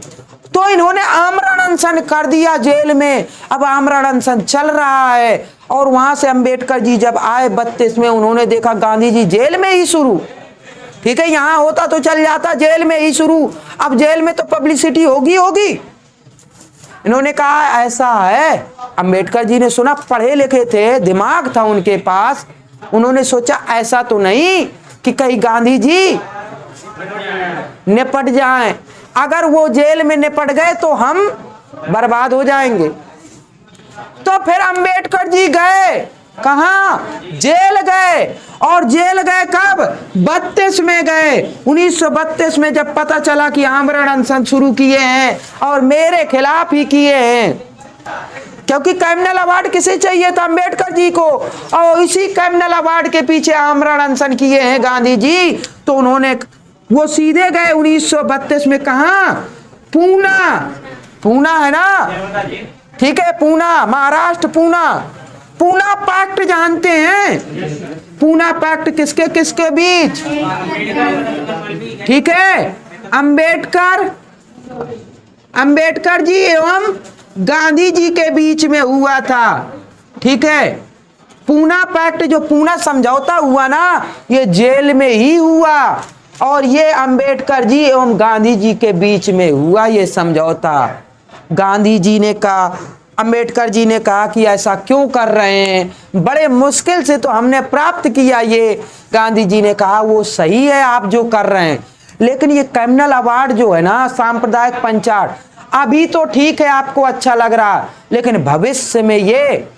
[SPEAKER 1] तो इन्होंने आमरण अनशन कर दिया जेल में। अब आमरण अनशन चल रहा है और वहां से अंबेडकर जी जब आए 32 में, उन्होंने देखा गांधी जी जेल में ही शुरू। ठीक है, यहां होता तो चल जाता, जेल में ही शुरू। अब जेल में तो पब्लिसिटी होगी होगी। इन्होंने कहा ऐसा है, अंबेडकर जी ने सुना, पढ़े लिखे थे, दिमाग था उनके पास। उन्होंने सोचा ऐसा तो नहीं कि कहीं गांधी जी निपट जाएं, अगर वो जेल में निपट गए तो हम बर्बाद हो जाएंगे। तो फिर अंबेडकर जी गए कहाँ? जेल गए। और जेल गए कब? 32 में गए। 1932 में जब पता चला कि आमरण अनशन शुरू किए हैं और मेरे खिलाफ ही किए हैं, क्योंकि कैमनल अवार्ड किसे चाहिए था? अम्बेडकर जी को। और इसी कैमनल अवार्ड के पीछे आमरण अनशन किए हैं गांधी जी। तो उन्होंने वो सीधे गए 1932 में। कहाँ? पूना। पूना है ना, ठीक है, पूना, महाराष्ट्र, पूना। पूना पैक्ट जानते हैं? पूना पैक्ट किसके किसके बीच? ठीक है, अंबेडकर जी एवं गांधी जी के बीच में हुआ था। ठीक है, पूना पैक्ट, जो पूना समझौता हुआ ना, ये जेल में ही हुआ। और ये अंबेडकर जी एवं गांधी जी के बीच में हुआ ये समझौता। गांधी जी ने कहा, अंबेडकर जी ने कहा कि ऐसा क्यों कर रहे हैं, बड़े मुश्किल से तो हमने प्राप्त किया ये। गांधी जी ने कहा वो सही है आप जो कर रहे हैं, लेकिन ये कैमनल अवार्ड जो है ना, सांप्रदायिक पंचायत, अभी तो ठीक है आपको अच्छा लग रहा, लेकिन भविष्य में ये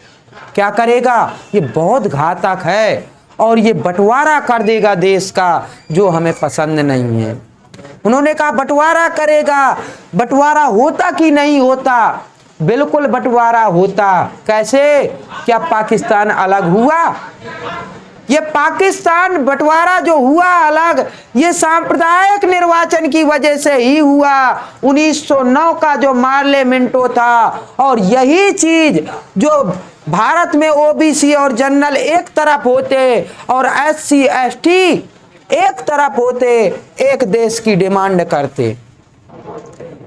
[SPEAKER 1] क्या करेगा? ये बहुत घातक है और ये बंटवारा कर देगा देश का, जो हमें पसंद नहीं है। उन्होंने कहा बंटवारा करेगा। बंटवारा होता कि नहीं होता? बिल्कुल बंटवारा होता। कैसे? क्या पाकिस्तान अलग हुआ? ये पाकिस्तान बंटवारा जो हुआ अलग, ये सांप्रदायिक निर्वाचन की वजह से ही हुआ। 1909 का जो पार्लियामेंटो था, और यही चीज जो भारत में ओबीसी और जनरल एक तरफ होते और एससी एसटी एक तरफ होते, एक देश की डिमांड करते,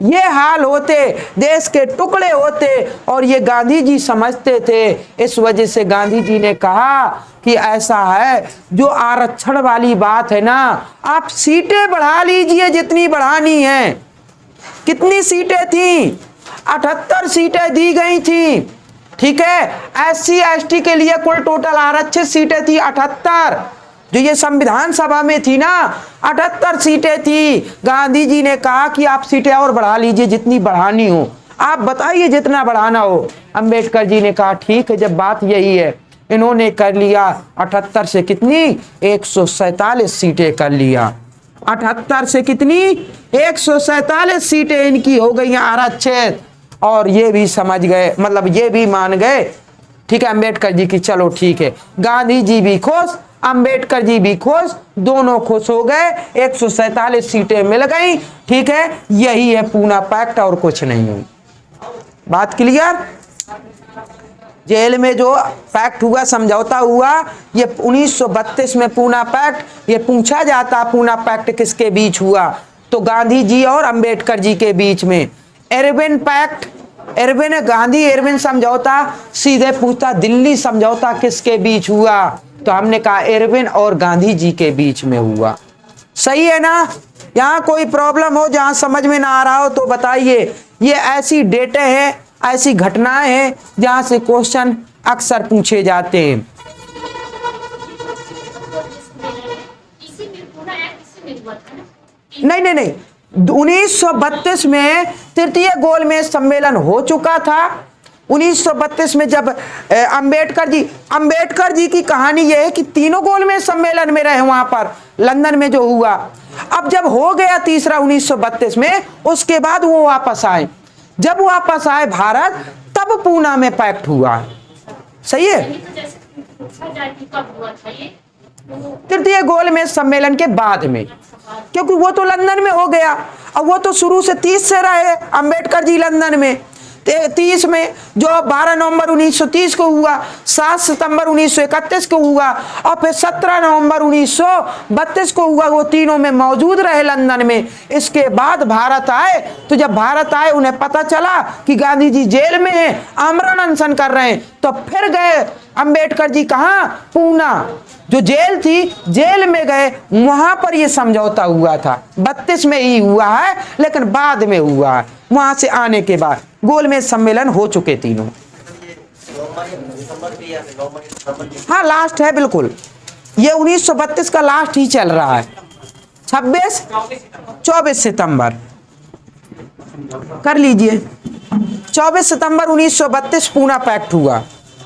[SPEAKER 1] ये हाल होते, देश के टुकड़े होते। और ये गांधी जी समझते थे। इस वजह से गांधी जी ने कहा कि ऐसा है, जो आरक्षण वाली बात है ना, आप सीटें बढ़ा लीजिए जितनी बढ़ानी है। कितनी सीटें थी? 78 सीटें दी गई थी। ठीक है, एससी एसटी के लिए कुल टोटल आरक्षित सीटें थी 78, जो ये संविधान सभा में थी ना, 78 सीटें थी। गांधी जी ने कहा कि आप सीटें और बढ़ा लीजिए जितनी बढ़ानी हो, आप बताइए जितना बढ़ाना हो। अंबेडकर जी ने कहा ठीक है, जब बात यही है। इन्होंने कर लिया 78 से कितनी? 147 सीटें कर लिया। 78 से कितनी? 147 सीटें इनकी हो गई आरक्षित। और ये भी समझ गए, मतलब ये भी मान गए, ठीक है, अंबेडकर जी की, चलो ठीक है। गांधी जी भी खुश, अंबेडकर जी भी खुश, दोनों खुश हो गए। 147 सीटें मिल गई। ठीक है, यही है पूना पैक्ट और कुछ नहीं हुई। बात क्लियर? जेल में जो पैक्ट हुआ, समझौता हुआ, ये 1932 में पूना पैक्ट। ये पूछा जाता पूना पैक्ट किसके बीच हुआ, तो गांधी जी और अंबेडकर जी के बीच में। Irwin pact, Irwin Gandhi Irwin समझौता, सीधे पूछता दिल्ली समझौता किसके बीच हुआ, तो हमने कहा इरविन और गांधी जी के बीच में हुआ। सही है ना? यहाँ कोई प्रॉब्लम हो, जहाँ समझ में ना आ रहा हो तो बताइए। ये ऐसी डेटे हैं, ऐसी घटनाएं हैं जहाँ से क्वेश्चन अक्सर पूछे जाते हैं। नहीं नहीं नहीं, 1932 में तृतीय गोलमेज सम्मेलन हो चुका था। 1932 में जब अंबेडकर जी की कहानी यह है कि तीनों गोलमेज सम्मेलन में रहे, वहां पर लंदन में जो हुआ। अब जब हो गया तीसरा 1932 में, उसके बाद वो वापस आए। जब वापस आए भारत, तब पूना में पैक्ट हुआ। सही है? तृतीय गोलमेज सम्मेलन के बाद में, क्योंकि वो तो लंदन में हो गया। अब वो तो शुरू से 30 से रहे अंबेडकर जी लंदन में। 30 में जो 12 नवंबर 1930 को हुआ, 7 सितंबर 1931 को हुआ, और फिर 17 नवंबर 1932 को हुआ। वो तीनों में मौजूद रहे लंदन में। इसके बाद भारत आए, तो जब भारत आए उन्हें पता चला कि गांधी जी जेल में हैं, आमरण अनशन कर रहे हैं, तो फिर गए अंबेडकर जी। कहाँ? पूना, जो जेल थी, जेल में गए, वहां पर यह समझौता हुआ था। 32 में ही हुआ है, लेकिन बाद में हुआ है। वहां से आने के बाद गोलमेज सम्मेलन हो चुके तीनों। हाँ, लास्ट है बिल्कुल। ये 1932 का लास्ट ही चल रहा है। 24 सितंबर कर लीजिए। 24 सितंबर 1932 पूना पैक्ट हुआ।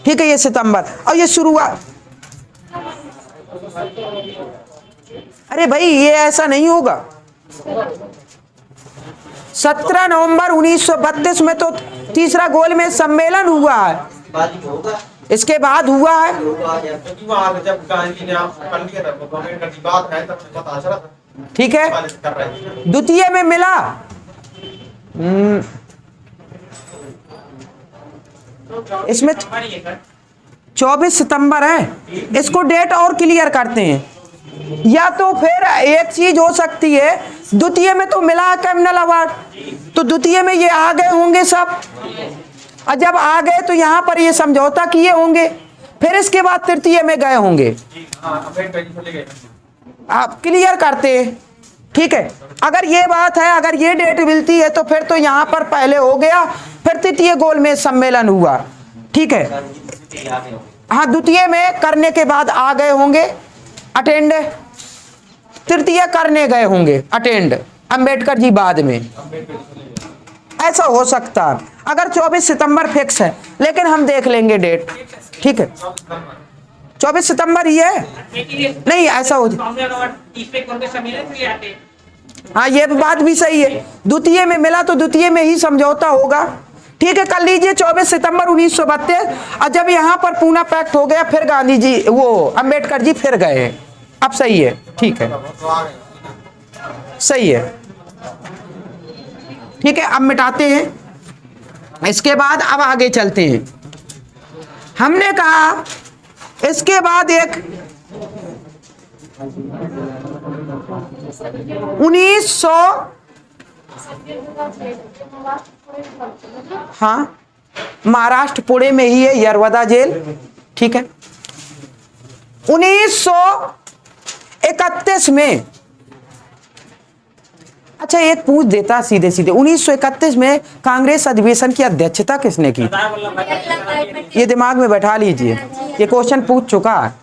[SPEAKER 1] ठीक है, ये सितंबर। और ये शुरुआत, अरे भाई ये ऐसा नहीं होगा। 17 नवंबर 1932 में तो तीसरा गोलमेज सम्मेलन हुआ है, इसके बाद हुआ है। ठीक है, द्वितीय में मिला। इसमें 24 सितंबर है, इसको डेट और क्लियर करते हैं। या तो फिर एक चीज हो सकती है, द्वितीय में तो मिला कैमनल अवार्ड, तो द्वितीय में ये आ गए होंगे सब, और जब आ गए तो यहां पर ये समझौता किए होंगे, फिर इसके बाद तृतीय में गए होंगे। आप क्लियर करते हैं, ठीक है। अगर ये बात है, अगर ये डेट मिलती है तो फिर तो यहां पर पहले हो गया, फिर तृतीय गोलमेज सम्मेलन हुआ, ठीक है। हाँ, द्वितीय में करने के बाद आ गए होंगे अटेंड, तृतीय करने गए होंगे अटेंड, अंबेडकर जी बाद में, ऐसा हो सकता है। अगर 24 सितंबर फिक्स है, लेकिन हम देख लेंगे डेट, ठीक है। 24 सितंबर ही है, नहीं ऐसा हो, हाँ ये बात भी सही है, द्वितीय में मिला तो द्वितीय में ही समझौता होगा, ठीक है। कर लीजिए 24 सितंबर 1932, और जब यहाँ पर पूना पैक्ट हो गया, फिर गांधी जी, वो अंबेडकर जी फिर गए। अब सही है, ठीक है, सही है, ठीक है। अब मिटाते हैं, इसके बाद अब आगे चलते हैं। हमने कहा इसके बाद एक 1900, हाँ महाराष्ट्र पुणे में ही है यरवदा जेल, ठीक है। 1931 में, अच्छा एक पूछ देता सीधे सीधे, 1931 में कांग्रेस अधिवेशन की अध्यक्षता किसने की? ये दिमाग में बैठा लीजिए, ये क्वेश्चन पूछ चुका है।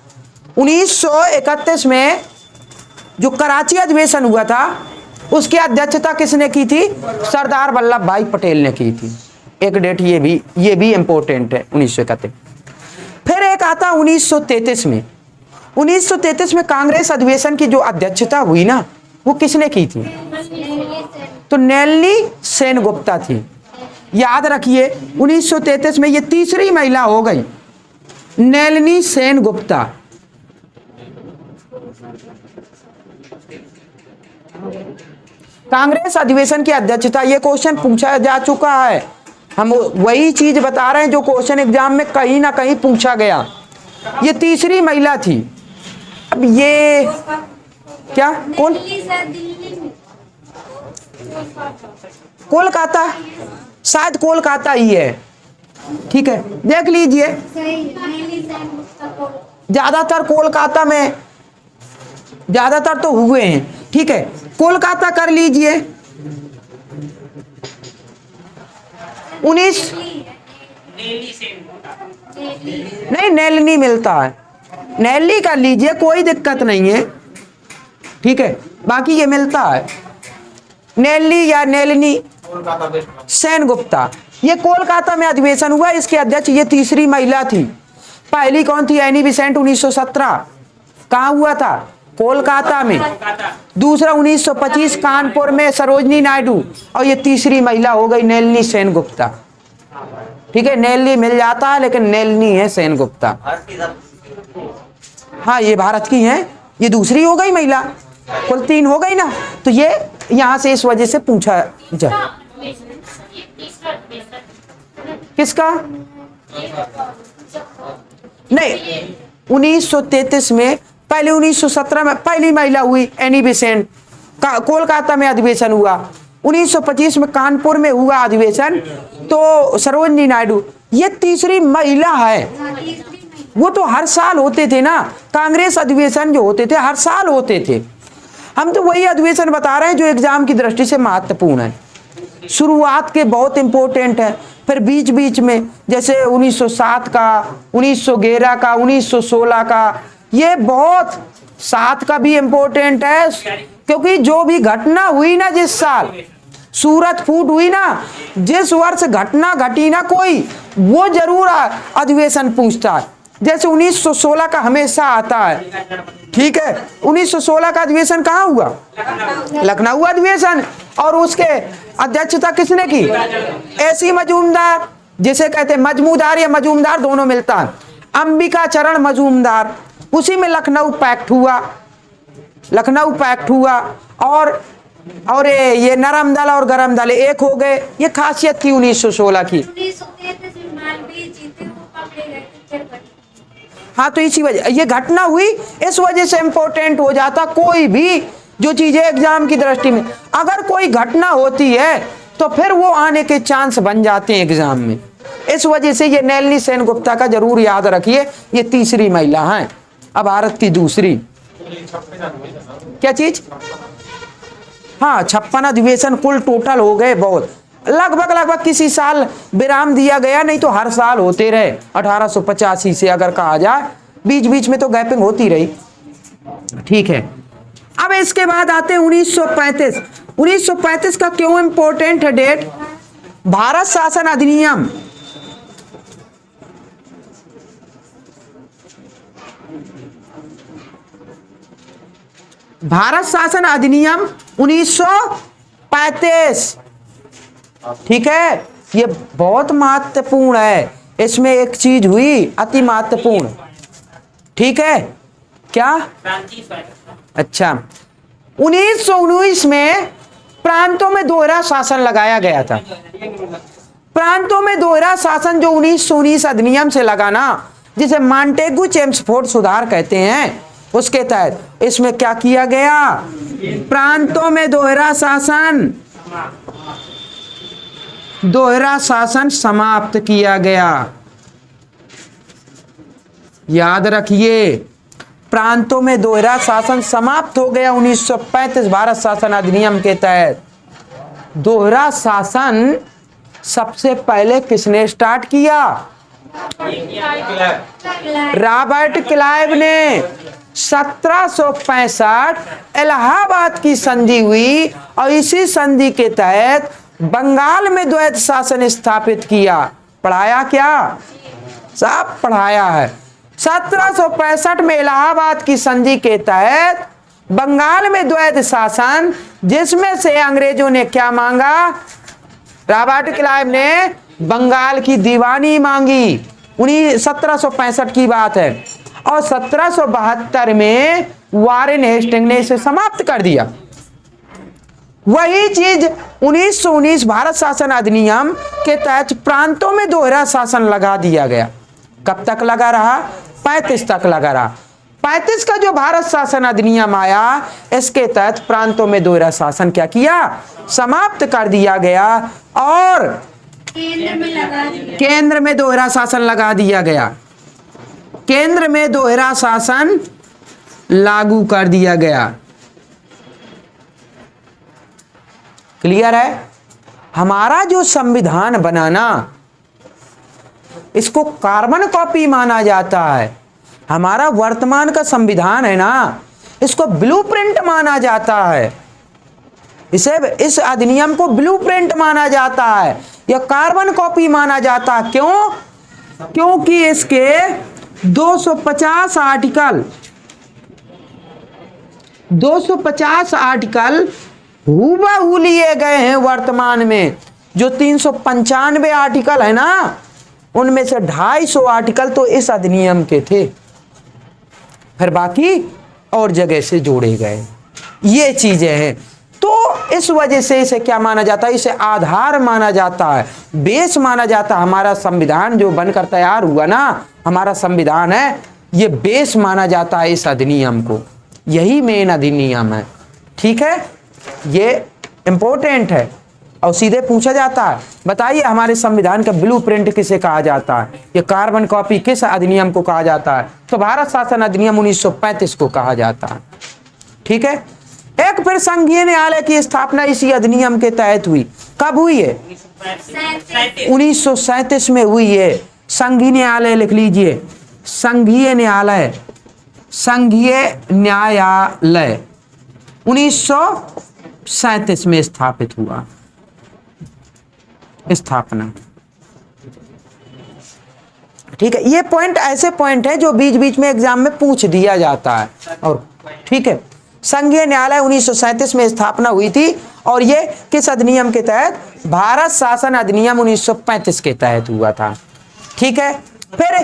[SPEAKER 1] 1931 में जो कराची अधिवेशन हुआ था, उसकी अध्यक्षता किसने की थी? सरदार वल्लभ भाई पटेल ने की थी। एक डेट ये भी इंपॉर्टेंट है, 1931। फिर एक आता 1933 में। 1933 में कांग्रेस अधिवेशन की जो अध्यक्षता हुई ना, वो किसने की थी? तो नलिनी सेनगुप्ता थी। याद रखिए 1933 में ये तीसरी महिला हो गई, नलिनी सेनगुप्ता। कांग्रेस अधिवेशन की अध्यक्षता, ये क्वेश्चन पूछा जा चुका है, हम वही चीज बता रहे हैं जो क्वेश्चन एग्जाम में कहीं ना कहीं पूछा गया। ये तीसरी महिला थी। अब ये क्या, कौन? कोलकाता, शायद कोलकाता ही है, ठीक है, देख लीजिए। ज्यादातर कोलकाता में, ज्यादातर तो हुए हैं, ठीक है, कोलकाता कर लीजिए। 19 नहीं, नलिनी मिलता है, नलिनी कर लीजिए, कोई दिक्कत नहीं है, ठीक है। बाकी ये मिलता है नलिनी या नलिनी सेनगुप्ता। ये कोलकाता में अधिवेशन हुआ, इसके अध्यक्ष ये तीसरी महिला थी। पहली कौन थी? एनी बेसेंट 1917, कहाँ हुआ था? कोलकाता में। दूसरा 1925 कानपुर में सरोजनी नायडू, और ये तीसरी महिला हो गई नलिनी सेनगुप्ता, ठीक है। नलिनी मिल जाता है, लेकिन नलिनी है सेनगुप्ता। हाँ ये भारत की है, ये दूसरी हो गई महिला, कुल 3 हो गई ना, तो ये यहां से इस वजह से पूछा जा। किसका? नहीं, 1933 में, पहले 1917 में पहली महिला हुई एनी बेसेंट, कोलकाता में अधिवेशन हुआ। 1925 में कानपुर में हुआ अधिवेशन, तो सरोजनी नायडू, ये तीसरी महिला है। वो तो हर साल होते थे ना, कांग्रेस अधिवेशन जो होते थे हर साल होते थे। हम तो वही अधिवेशन बता रहे हैं जो एग्जाम की दृष्टि से महत्वपूर्ण है। शुरुआत के बहुत इंपॉर्टेंट है, फिर बीच बीच में जैसे 1907 का, 1911 का, 1916 का, ये बहुत 7 का भी इंपॉर्टेंट है, क्योंकि जो भी घटना हुई ना जिस साल, सूरत फूट हुई ना, जिस वर्ष घटना घटी ना कोई, वो जरूर अधिवेशन पूछता है। जैसे 1916 का हमेशा आता है, ठीक है। 1916 का अधिवेशन कहाँ हुआ? लखनऊ अधिवेशन। और उसके अध्यक्षता किसने की? एसी मजूमदार, जिसे कहते हैं मजमूदार या मजूमदार दोनों मिलता है, अंबिका चरण मजूमदार। उसी में लखनऊ पैक्ट हुआ, लखनऊ पैक्ट हुआ। और ये नरम दल और गरम दल एक हो गए। ये खासियत थी 1916 की। हाँ, तो इसी वजह ये घटना हुई, इस वजह से इंपॉर्टेंट हो जाता कोई भी जो चीजें एग्जाम की दृष्टि में। अगर कोई घटना होती है तो फिर वो आने के चांस बन जाते हैं एग्जाम में। इस वजह से ये नलिनी सेनगुप्ता का जरूर याद रखिए। ये तीसरी महिला है, अब भारत की दूसरी। क्या चीज? हाँ, 56 अधिवेशन कुल टोटल हो गए बहुत। लगभग किसी साल विराम दिया गया, नहीं तो हर साल होते रहे 1885 से अगर कहा जाए। बीच बीच में तो गैपिंग होती रही, ठीक है। अब इसके बाद आते हैं 1935। 1935 का क्यों इंपॉर्टेंट है डेट? भारत शासन अधिनियम, भारत शासन अधिनियम 1935, ठीक है। ये बहुत महत्वपूर्ण है। इसमें एक चीज हुई अति महत्वपूर्ण, ठीक है। क्या? अच्छा, 1919 में प्रांतों में दोहरा शासन लगाया गया था। प्रांतों में दोहरा शासन जो 1919 अधिनियम से लगा ना, जिसे मांटेगू चेम्सफोर्ड सुधार कहते हैं, उसके तहत इसमें क्या किया गया? प्रांतों में दोहरा शासन समाप्त किया गया। याद रखिए, प्रांतों में दोहरा शासन समाप्त हो गया 1935 भारत शासन अधिनियम के तहत। दोहरा शासन सबसे पहले किसने स्टार्ट किया? रॉबर्ट क्लाइव ने। 1765 इलाहाबाद की संधि हुई और इसी संधि के तहत बंगाल में द्वैत शासन स्थापित किया। पढ़ाया क्या? सब पढ़ाया है। 1765 में इलाहाबाद की संधि के तहत बंगाल में द्वैत शासन, जिसमें से अंग्रेजों ने क्या मांगा? रॉबर्ट क्लाइव ने बंगाल की दीवानी मांगी। 1765 की बात है। और 1772 में वारेन हेस्टिंग ने इसे समाप्त कर दिया। वही चीज 1919 भारत शासन अधिनियम के तहत प्रांतों में दोहरा शासन लगा दिया गया। कब तक लगा रहा? 35 तक लगा रहा। 35 का जो भारत शासन अधिनियम आया, इसके तहत प्रांतों में दोहरा शासन क्या किया? समाप्त कर दिया गया और केंद्र में दोहरा शासन लगा दिया गया। केंद्र में दोहरा शासन लागू कर दिया गया। क्लियर है? हमारा जो संविधान बनाना, इसको कार्बन कॉपी माना जाता है। हमारा वर्तमान का संविधान है ना, इसको ब्लूप्रिंट माना जाता है। इस अधिनियम को ब्लूप्रिंट माना जाता है, यह कार्बन कॉपी माना जाता है। क्यों? क्योंकि इसके 250 आर्टिकल हूबहू लिए गए हैं वर्तमान में। जो 395 आर्टिकल है ना, उनमें से 250 आर्टिकल तो इस अधिनियम के थे, फिर बाकी और जगह से जोड़े गए। ये चीजें हैं। तो इस वजह से इसे क्या माना जाता है? इसे आधार माना जाता है, बेस माना जाता है। हमारा संविधान जो बनकर तैयार हुआ ना, हमारा संविधान है, ये बेस माना जाता है इस अधिनियम को। यही मेन अधिनियम है, ठीक है। ये इंपॉर्टेंट है और सीधे पूछा जाता है, बताइए हमारे संविधान का ब्लूप्रिंट किसे कहा जाता है? ये कार्बन कॉपी किस अधिनियम को कहा जाता है? तो भारत शासन अधिनियम 1935 को कहा जाता है, ठीक है। एक फिर संघीय न्यायालय की स्थापना इसी अधिनियम के तहत हुई। कब हुई है? 1937 में हुई है। संघीय न्यायालय लिख लीजिए, संघीय न्यायालय, संघीय न्यायालय 1937 में स्थापित हुआ। स्थापना। ठीक है, ये पॉइंट ऐसे पॉइंट है जो बीच बीच में एग्जाम में पूछ दिया जाता है। और ठीक है, संघीय न्यायालय 1937 में स्थापना हुई थी और ये किस अधिनियम के तहत? भारत शासन अधिनियम 1935 के तहत हुआ था। ठीक है, फिर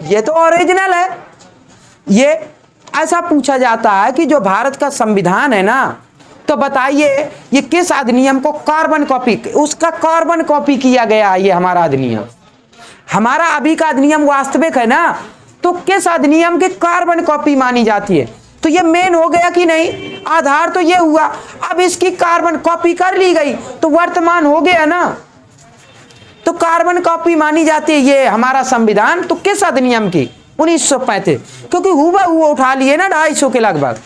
[SPEAKER 1] ये तो ओरिजिनल है। ये ऐसा पूछा जाता है कि जो भारत का संविधान है ना, तो बताइए ये किस अधिनियम को कार्बन कॉपी, उसका कार्बन कॉपी किया गया है ये हमारा अधिनियम। हमारा अभी का अधिनियम वास्तविक है ना, तो किस अधिनियम की कार्बन कॉपी मानी जाती है? तो ये मेन हो गया कि नहीं? आधार तो ये हुआ, अब इसकी कार्बन कॉपी कर ली गई तो वर्तमान हो गया ना, तो कार्बन कॉपी मानी जाती है ये हमारा संविधान। तो किस अधिनियम की? 1935, क्योंकि हुबहू उठा लिए ना 250 के लगभग,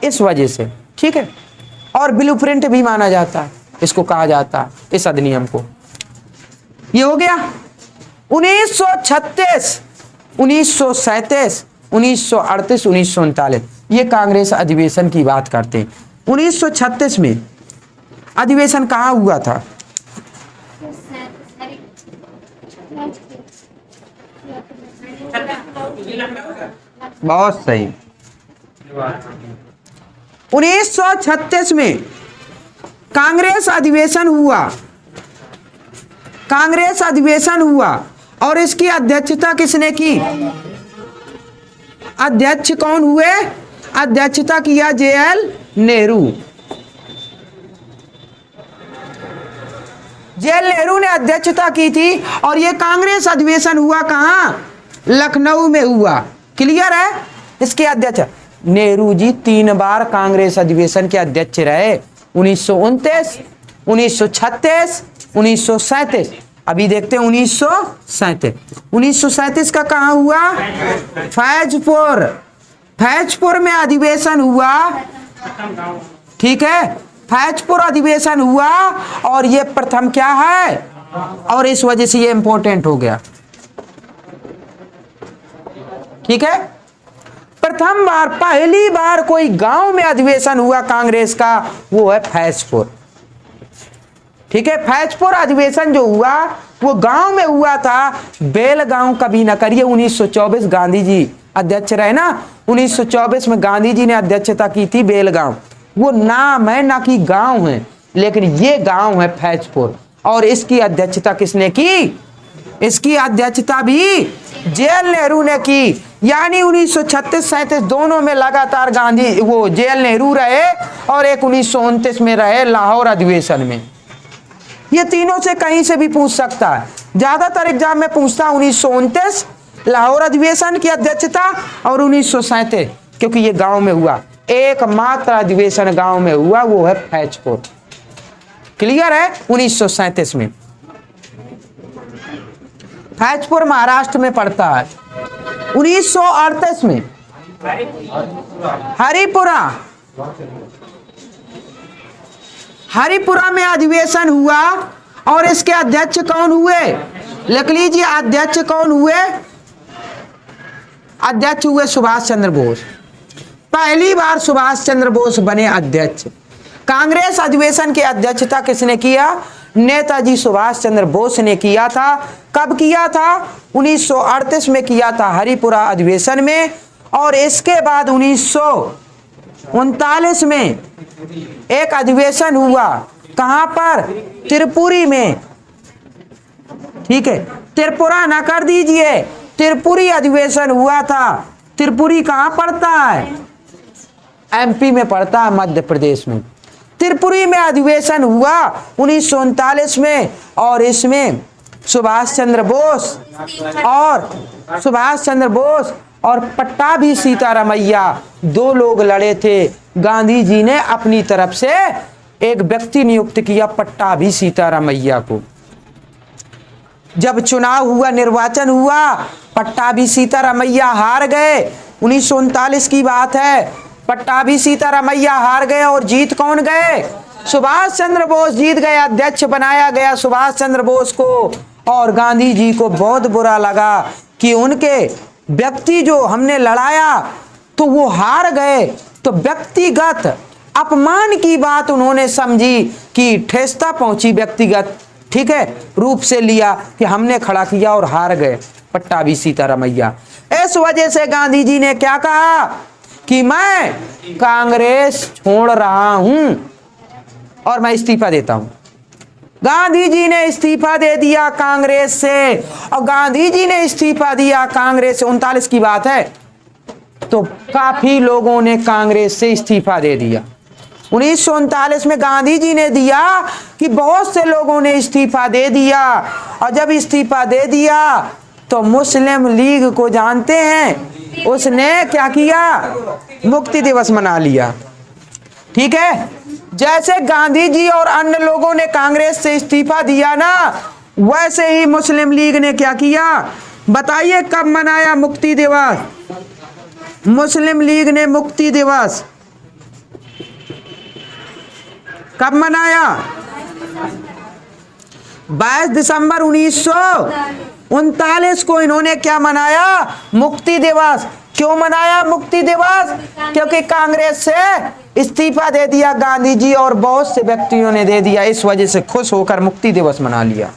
[SPEAKER 1] इस वजह से। ठीक है, और ब्लूप्रिंट भी माना जाता है, इसको कहा जाता है इस अधिनियम को। ये हो गया 1936, 1937, 1938, 1939, ये कांग्रेस अधिवेशन की बात करते हैं। 1936 में अधिवेशन कहाँ हुआ था? बहुत सही। 1936 में कांग्रेस अधिवेशन हुआ, कांग्रेस अधिवेशन हुआ और इसकी अध्यक्षता किसने की? अध्यक्ष कौन हुए? अध्यक्षता किया जेएल नेहरू। जेएल नेहरू ने अध्यक्षता की थी और यह कांग्रेस अधिवेशन हुआ कहां? लखनऊ में हुआ। क्लियर है? इसके अध्यक्ष नेहरू जी 3 बार कांग्रेस अधिवेशन के अध्यक्ष रहे, 1929, 1936, 1937। अभी देखते हैं 1937। 1937 का कहाँ हुआ? फैजपुर, फैजपुर में अधिवेशन हुआ। ठीक है, फैजपुर अधिवेशन हुआ और ये प्रथम क्या है, और इस वजह से ये इंपॉर्टेंट हो गया। ठीक है, प्रथम बार, पहली बार कोई गांव में अधिवेशन हुआ कांग्रेस का, वो है फैजपुर। ठीक है, फैजपुर अधिवेशन जो हुआ वो गांव में हुआ था, बेलगांव कभी ना करिए। 1924 गांधी जी अध्यक्ष रहे ना, 1924 में गांधी जी ने अध्यक्षता की थी बेलगांव। वो नाम है ना कि गांव है, लेकिन ये गांव है फैजपुर। और इसकी अध्यक्षता किसने की? इसकी अध्यक्षता भी जेएल नेहरू ने की। यानी 1936-37 दोनों में लगातार गांधी वो जेएल नेहरू रहे और एक 1929 में रहे लाहौर अधिवेशन में। ये तीनों से कहीं से भी पूछ सकता है, ज्यादातर एग्जाम में पूछता 1929 लाहौर अधिवेशन की अध्यक्षता और 1937 क्योंकि ये गांव में हुआ। एकमात्र अधिवेशन गांव में हुआ, वो है फैजपुर। क्लियर है? 1937 में फैजपुर महाराष्ट्र में पड़ता है। 1938 में हरिपुरा में अधिवेशन हुआ और इसके अध्यक्ष कौन हुए? लिख लीजिए, अध्यक्ष कौन हुए? अध्यक्ष हुए सुभाष चंद्र बोस। पहली बार सुभाष चंद्र बोस बने अध्यक्ष। कांग्रेस अधिवेशन की अध्यक्षता किसने किया? नेताजी सुभाष चंद्र बोस ने किया था। कब किया था? 1938 में किया था हरिपुरा अधिवेशन में। और इसके बाद 1939 में एक अधिवेशन हुआ, कहां पर? त्रिपुरी में। ठीक है, त्रिपुरा ना कर दीजिए, त्रिपुरी अधिवेशन हुआ था। त्रिपुरी कहां पड़ता है? एमपी में पड़ता है, मध्य प्रदेश में। त्रिपुरी में अधिवेशन हुआ 1939 में और इसमें सुभाष चंद्र बोस और पट्टाभी सीतारामैया 2 लोग लड़े थे। गांधी जी ने अपनी तरफ से एक व्यक्ति नियुक्त किया, पट्टाभी सीतारामैया को। जब चुनाव हुआ, निर्वाचन हुआ, पट्टाभी सीतारामैया हार गए। 1939 की बात है। पट्टाभी सीतारामैया हार गए और जीत कौन गए? सुभाष चंद्र बोस जीत गए। अध्यक्ष बनाया गया सुभाष चंद्र बोस को। और गांधी जी को बहुत बुरा लगा कि उनके व्यक्ति जो हमने लड़ाया तो वो हार गए, तो व्यक्तिगत अपमान की बात उन्होंने समझी कि ठेसता पहुंची व्यक्तिगत, ठीक है, रूप से लिया कि हमने खड़ा किया और हार गए पट्टाभी सीतारमैया। इस वजह से गांधी जी ने क्या कहा कि मैं कांग्रेस छोड़ रहा हूं और मैं इस्तीफा देता हूं। गांधी जी ने इस्तीफा दे दिया कांग्रेस से, और गांधी जी ने इस्तीफा दिया कांग्रेस से, 39 की बात है, तो काफी लोगों ने कांग्रेस से इस्तीफा दे दिया। 1939 में गांधी जी ने दिया कि बहुत से लोगों ने इस्तीफा दे दिया, और जब इस्तीफा दे दिया तो मुस्लिम लीग को जानते हैं, उसने क्या किया, मुक्ति दिवस मना लिया। ठीक है, जैसे गांधी जी और अन्य लोगों ने कांग्रेस से इस्तीफा दिया ना, वैसे ही मुस्लिम लीग ने क्या किया, बताइए कब मनाया मुक्ति दिवस? मुस्लिम लीग ने मुक्ति दिवस कब मनाया? 22 दिसंबर 1939 को इन्होंने क्या मनाया, मुक्ति दिवस। क्यों मनाया मुक्ति दिवस? क्योंकि कांग्रेस से इस्तीफा दे दिया गांधी जी और बहुत से व्यक्तियों ने दे दिया, इस वजह से खुश होकर मुक्ति दिवस मना लिया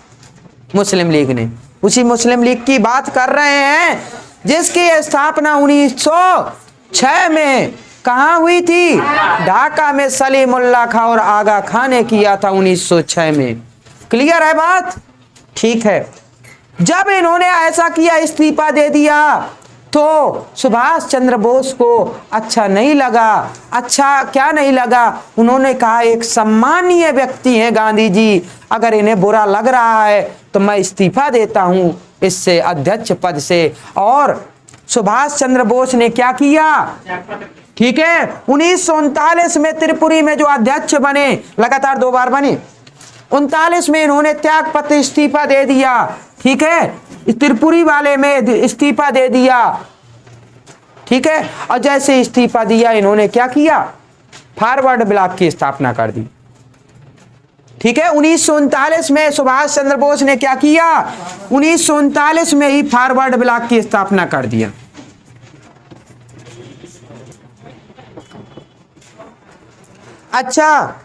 [SPEAKER 1] मुस्लिम लीग ने। उसी मुस्लिम लीग की बात कर रहे हैं जिसकी स्थापना 1906 में कहाँ हुई थी? ढाका में सलीमुल्लाह खां और आगा खां ने किया था 1906 में। क्लियर है बात? ठीक है, जब इन्होंने ऐसा किया, इस्तीफा दे दिया, तो सुभाष चंद्र बोस को अच्छा नहीं लगा। अच्छा क्या नहीं लगा? उन्होंने कहा एक सम्मानीय व्यक्ति हैं गांधी जी, अगर इन्हें बुरा लग रहा है तो मैं इस्तीफा देता हूं इससे, अध्यक्ष पद से। और सुभाष चंद्र बोस ने क्या किया? ठीक है, 1939 में त्रिपुरी में जो अध्यक्ष बने, लगातार 2 बार बने, 39 में इन्होंने त्याग पत्र इस्तीफा दे दिया। ठीक है, त्रिपुरी वाले में इस्तीफा दे दिया। ठीक है, और जैसे इस्तीफा दिया इन्होंने क्या किया, फॉरवर्ड ब्लॉक की स्थापना कर दी। ठीक है, 1939 में सुभाष चंद्र बोस ने क्या किया, 1939 में ही फॉरवर्ड ब्लॉक की स्थापना कर दिया। अच्छा,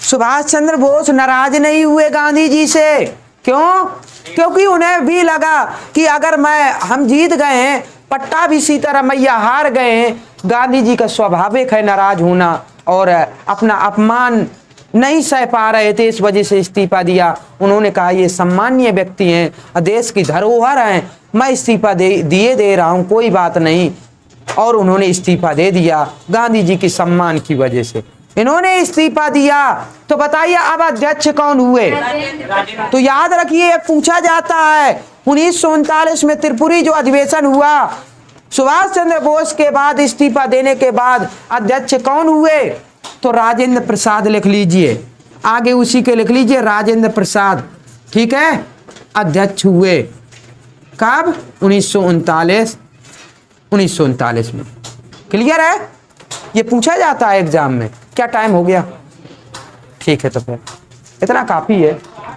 [SPEAKER 1] सुभाष चंद्र बोस नाराज नहीं हुए गांधी जी से, क्यों? क्योंकि उन्हें भी लगा कि अगर हम जीत गए हैं, पट्टाभी सीतारमैया हार गए हैं, गांधी जी का स्वाभाविक है नाराज होना, और अपना अपमान नहीं सह पा रहे थे, इस वजह से इस्तीफा दिया। उन्होंने कहा ये सम्मानीय व्यक्ति हैं, देश की धरोहर हैं, मैं इस्तीफा दे रहा हूं, कोई बात नहीं। और उन्होंने इस्तीफा दे दिया गांधी जी की सम्मान की वजह से। इन्होंने इस्तीफा दिया, तो बताइए अब अध्यक्ष कौन हुए? तो याद रखिए, पूछा जाता है 1939 में त्रिपुरी जो अधिवेशन हुआ, सुभाष चंद्र बोस के बाद इस्तीफा देने के बाद अध्यक्ष कौन हुए? तो राजेंद्र प्रसाद लिख लीजिए, आगे उसी के लिख लीजिए, राजेंद्र प्रसाद। ठीक है, अध्यक्ष हुए कब? 1939 में। क्लियर है? ये पूछा जाता है एग्जाम में। क्या टाइम हो गया? ठीक है, तो फिर इतना काफी है।